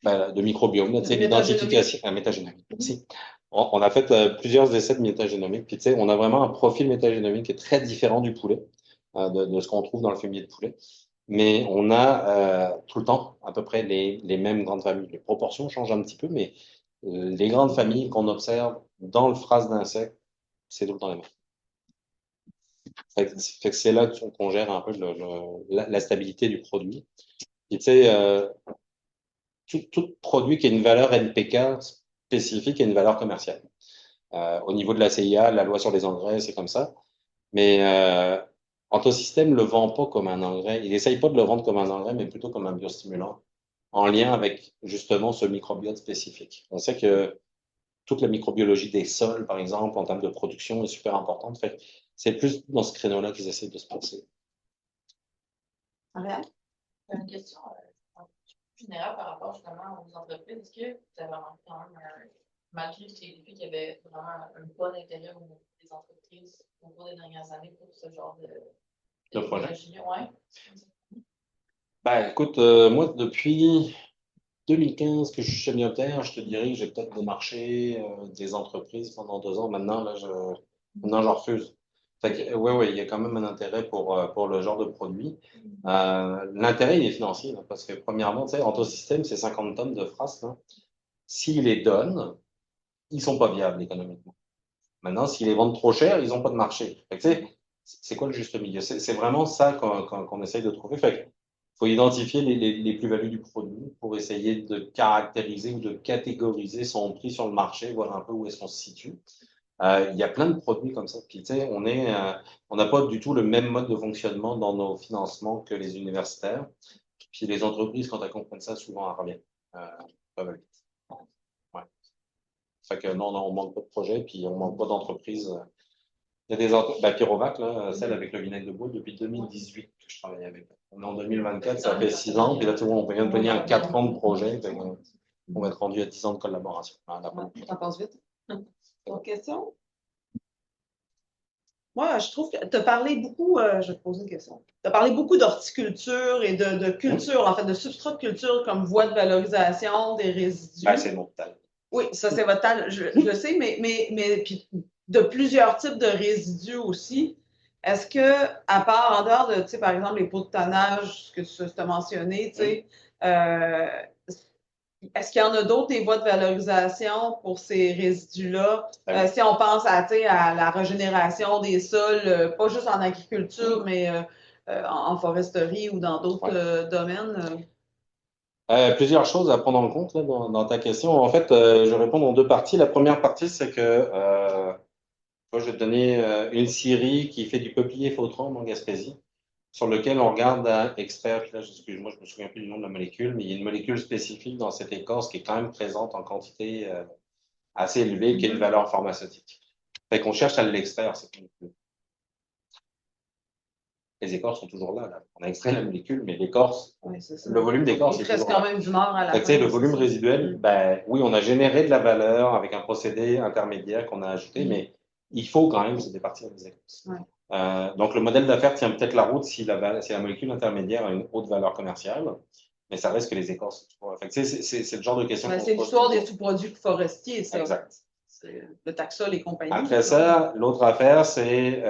Ben, de microbiome, là, tu sais, Métagénomique. l'identification, métagénomique. Merci. On a fait plusieurs essais de métagénomique, puis tu sais, on a vraiment un profil métagénomique qui est très différent du poulet, de ce qu'on trouve dans le fumier de poulet. Mais on a tout le temps à peu près les mêmes grandes familles. Les proportions changent un petit peu, mais les grandes familles qu'on observe dans le phrase d'insectes, c'est tout le temps les mêmes. Fait que c'est là qu'on gère un peu la stabilité du produit. Et tu sais, tout produit qui a une valeur NPK spécifique a une valeur commerciale. Au niveau de la CIA, la loi sur les engrais, c'est comme ça. Mais Antosystème ne le vend pas comme un engrais. Il essaye pas de le vendre comme un engrais, mais plutôt comme un biostimulant, en lien avec justement ce microbiote spécifique. On sait que toute la microbiologie des sols, par exemple, en termes de production, est super importante. Fait c'est plus dans ce créneau-là qu'ils essaient de se penser. Ariane? Une question générale par rapport justement aux entreprises. Est-ce que vous avez remarqué quand même, malgré tous les défis, qu'il y avait vraiment un bon intérêt au niveau des entreprises au cours des dernières années pour ce genre de projet? Ouais. Ben, écoute, moi, depuis 2015 que je suis cheminotaire, je te dirais que j'ai peut-être démarché des entreprises pendant 2 ans. Maintenant, j'en refuse. Fait que, ouais, il y a quand même un intérêt pour le genre de produit. L'intérêt, il est financier, là, parce que premièrement, tu sais, Antosystème, c'est 50 tonnes de phrases, là. S'ils les donnent, ils sont pas viables économiquement. Maintenant, s'ils les vendent trop cher, ils n'ont pas de marché. Fait que, tu sais, c'est quoi le juste milieu? C'est vraiment ça qu'on essaye de trouver. Fait que, faut identifier les plus-values du produit pour essayer de caractériser ou de catégoriser son prix sur le marché, voir un peu où est-ce qu'on se situe. Il y a plein de produits comme ça. Puis, tu sais, on n'a pas du tout le même mode de fonctionnement dans nos financements que les universitaires. Puis les entreprises, quand elles comprennent ça, souvent, elles reviennent. Pas mal vite. Ouais. Fait que non, on manque pas de projets, puis on manque pas d'entreprises. Il y a Pyrovac, là, celle avec le vinaigre de bois, depuis 2018 que je travaille avec. On est en 2024, ça fait 6 ans, puis là, tu vois, on vient de venir à 4 ans de projet. On va être rendu à 10 ans de collaboration. Ça passe vite. D'autres questions? Moi, je trouve que tu as parlé beaucoup, je vais te poser une question. Tu as parlé beaucoup d'horticulture et de culture, en fait, de substrat de culture comme voie de valorisation des résidus. C'est mon talent. Oui, ça, c'est votre talent, je le sais, mais puis de plusieurs types de résidus aussi. Est-ce que, à part, en dehors de, tu sais, par exemple, les pots de tannage, ce que tu as mentionné, tu sais, est-ce qu'il y en a d'autres, des voies de valorisation pour ces résidus-là? Si on pense à la régénération des sols, pas juste en agriculture, mais en foresterie ou dans d'autres domaines? Plusieurs choses à prendre en compte là, dans ta question. En fait, je vais répondre en 2 parties. La première partie, c'est que moi, je vais te donner une scierie qui fait du peuplier fautrombe en Gaspésie, sur lequel on regarde à extraire, puis là, excuse-moi, je me souviens plus du nom de la molécule, mais il y a une molécule spécifique dans cette écorce qui est quand même présente en quantité assez élevée, qui a une valeur pharmaceutique. Fait qu'on cherche à l'extraire, cette molécule. Les écorces sont toujours là. On a extrait la molécule, mais l'écorce, le volume d'écorce, il reste quand même du mort à la fin. Le volume résiduel, oui, on a généré de la valeur avec un procédé intermédiaire qu'on a ajouté, mais il faut quand même se départir des écorces. Donc, le modèle d'affaires tient peut-être la route si la molécule intermédiaire a une haute valeur commerciale, mais ça reste que les écorces. C'est le genre de question. C'est l'histoire des sous-produits forestiers, ça. Exact. Le taxol et compagnie. Après ça, l'autre affaire, c'est,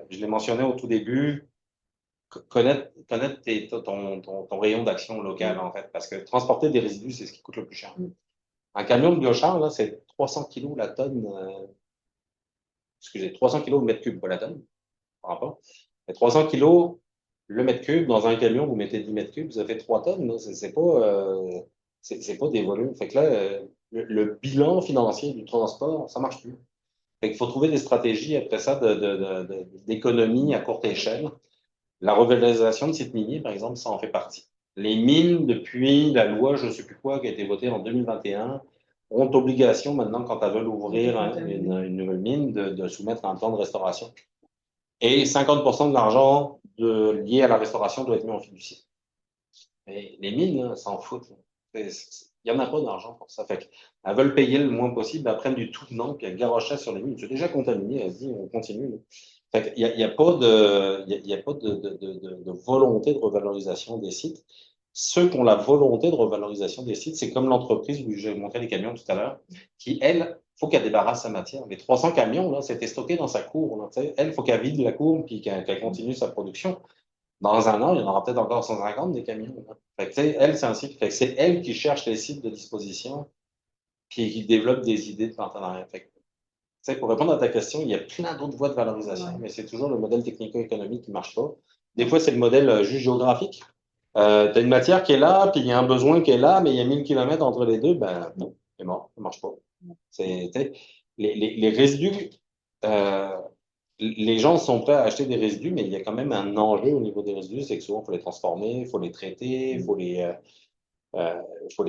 je l'ai mentionné au tout début, connaître ton rayon d'action local, en fait, parce que transporter des résidus, c'est ce qui coûte le plus cher. Un camion de biochar, là, c'est 300 kilos la tonne, 300 kilos le mètre cube, pas la tonne, par rapport. Mais 300 kilos le mètre cube, dans un camion, vous mettez 10 mètres cubes, ça fait 3 tonnes, c'est pas des volumes. Fait que là, le bilan financier du transport, ça marche plus. Fait qu'il faut trouver des stratégies après ça d'économie à courte échelle. La revalorisation de sites miniers, par exemple, ça en fait partie. Les mines, depuis la loi, je ne sais plus quoi, qui a été votée en 2021, ont obligation maintenant, quand elles veulent ouvrir une nouvelle mine, de soumettre un plan de restauration. Et 50% de l'argent lié à la restauration doit être mis en fiducie. Mais les mines, s'en foutent. Il n'y en a pas d'argent pour ça. Fait qu'elles veulent payer le moins possible, elles prennent du tout venant, puis elles garochent ça sur les mines. C'est déjà contaminé, elles se disent, on continue. Fait qu'il n'y a pas de volonté de revalorisation des sites. Ceux qui ont la volonté de revalorisation des sites, c'est comme l'entreprise où j'ai montré les camions tout à l'heure, qui, elle, faut qu'elle débarrasse sa matière. Les 300 camions, là, c'était stocké dans sa cour. Là, elle, il faut qu'elle vide la cour puis qu'elle continue sa production. Dans un an, il y en aura peut-être encore 150 des camions. Fait que, elle, c'est un site. Fait que c'est elle qui cherche les sites de disposition puis qui développe des idées de partenariat. Fait que, pour répondre à ta question, il y a plein d'autres voies de valorisation, mais c'est toujours le modèle technico-économique qui marche pas. Des fois, c'est le modèle juste géographique. Tu as une matière qui est là, puis il y a un besoin qui est là, mais il y a 1000 km entre les deux, ben non, c'est mort, ça marche pas. Les résidus, les gens sont prêts à acheter des résidus, mais il y a quand même un enjeu au niveau des résidus, c'est que souvent, il faut les transformer, il faut les traiter, il faut les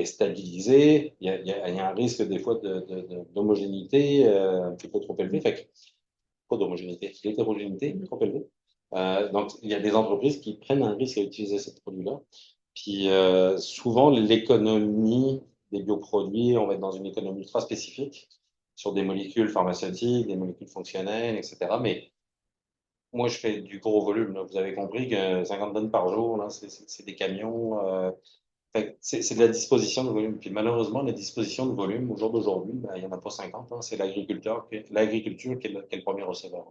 stabiliser. Il y a un risque des fois d'homogénéité un petit peu trop élevé. Fait que, pas d'homogénéité, l'hétérogénéité trop élevée. Donc, il y a des entreprises qui prennent un risque à utiliser ces produits-là. Puis, souvent, l'économie des bioproduits, on va être dans une économie ultra spécifique sur des molécules pharmaceutiques, des molécules fonctionnelles, etc. Mais moi, je fais du gros volume. Là. Vous avez compris que 50 tonnes par jour, c'est des camions. C'est de la disposition de volume. Puis malheureusement, la disposition de volume, au jour d'aujourd'hui, il n'y en a pas 50. Hein, c'est l'agriculture qui est le premier receveur.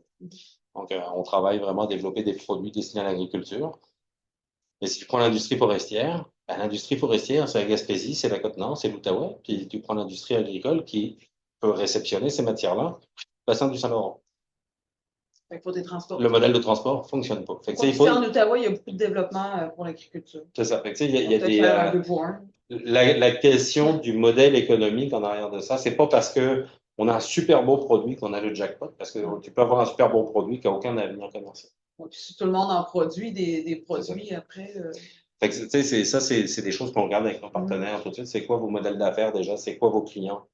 Donc, on travaille vraiment à développer des produits destinés à l'agriculture. Et si tu prends l'industrie forestière, c'est la Gaspésie, c'est la Côte-Nord, c'est l'Outaouais. Puis tu prends l'industrie agricole qui peut réceptionner ces matières-là, bassin du Saint-Laurent. Il faut des transports. Le modèle de transport ne fonctionne pas. En Outaouais, il y a beaucoup de développement pour l'agriculture. C'est ça. Il y a la question du modèle économique en arrière de ça. C'est pas parce que on a un super beau produit qu'on a le jackpot, parce que tu peux avoir un super beau produit qui n'a aucun avenir commercial. Puis si tout le monde en produit des produits après. Fait que, tu sais, c'est des choses qu'on regarde avec nos partenaires tout de suite. C'est quoi vos modèles d'affaires déjà? C'est quoi vos clients?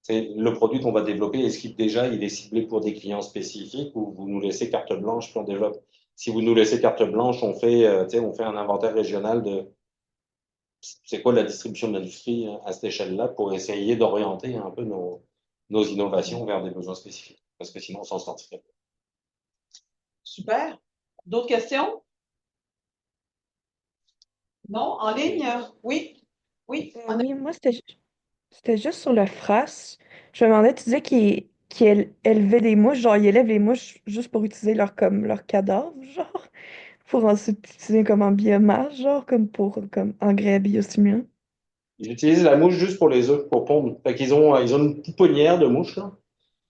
C'est le produit qu'on va développer, est-ce qu'il déjà il est ciblé pour des clients spécifiques ou vous nous laissez carte blanche puis on développe? Si vous nous laissez carte blanche, on fait, on fait un inventaire régional de c'est quoi la distribution de l'industrie à cette échelle-là pour essayer d'orienter un peu nos innovations vers des besoins spécifiques. Parce que sinon, on s'en sortirait pas. Super. D'autres questions? Non? En ligne? Oui? Oui? Oui, moi, c'était juste sur le FRAS. Je me demandais, tu disais qu'il élevait des mouches, genre, il élève les mouches juste pour utiliser comme leur cadavre, genre, pour ensuite utiliser comme en biomasse, genre, comme engrais biostimulant. Ils utilisent la mouche juste pour les œufs, pour pondre. Fait qu'ils ont, ils ont une pouponnière de mouches, là.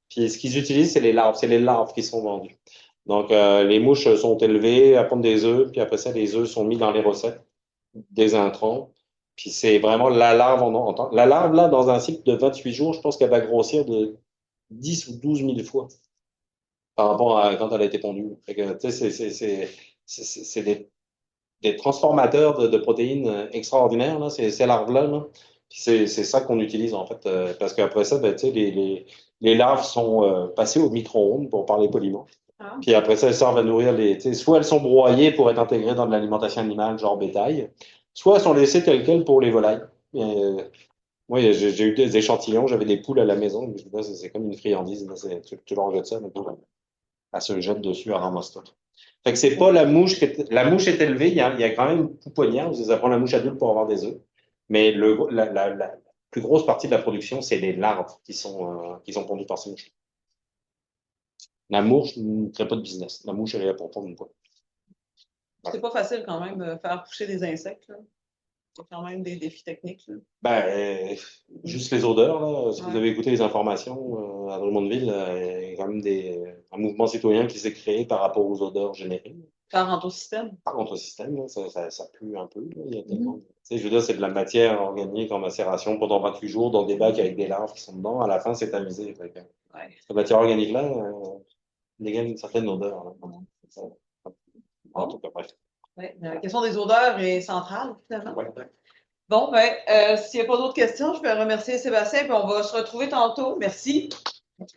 Puis ce qu'ils utilisent, c'est les larves. C'est les larves qui sont vendues. Donc, les mouches sont élevées à pondre des œufs, puis après ça, les œufs sont mis dans les recettes des intrants. Puis c'est vraiment la larve en temps. La larve, là, dans un cycle de 28 jours, je pense qu'elle va grossir de 10 ou 12 000 fois par rapport à quand elle a été pondue. Fait que, tu sais, c'est des transformateurs de protéines extraordinaires, là, ces larves-là. Là. Puis c'est ça qu'on utilise, en fait, parce qu'après ça, ben, tu sais, les larves sont passées au micro-ondes, pour parler poliment. Ah. Puis après ça, elles servent à nourrir les. Tu sais, soit elles sont broyées pour être intégrées dans de l'alimentation animale, genre bétail, soit elles sont laissées telles quelles pour les volailles. Moi, j'ai eu des échantillons, j'avais des poules à la maison, c'est comme une friandise, là, tu leur jettes ça, maintenant, elle se jette dessus, elle ramasse tout. Fait que c'est pas la mouche la mouche est élevée, il y a quand même une pouponnière, ça prend la mouche adulte pour avoir des œufs, mais la plus grosse partie de la production, c'est les larves qui sont pondues par ces mouches. La mouche ne crée pas de business. La mouche, elle est là pour pondre une poule. C'est pas facile quand même de faire coucher des insectes. C'est quand même des défis techniques. Là. Ben, juste les odeurs, là. Si Ouais. vous avez écouté les informations à Drummondville, il y a quand même un mouvement citoyen qui s'est créé par rapport aux odeurs générées. Parentosystème. Par contre, le système, là, ça pue un peu. Là. Il y a tellement... Tu sais, je veux dire, c'est de la matière organique en macération pendant 28 jours dans des bacs avec des larves qui sont dedans. À la fin, c'est amusé. Fait que, cette matière organique-là dégage une certaine odeur. Là. En tout cas, bref. Ouais, la question des odeurs est centrale, finalement. Ouais. Bon, s'il n'y a pas d'autres questions, je vais remercier Sébastien, puis on va se retrouver tantôt. Merci. Merci.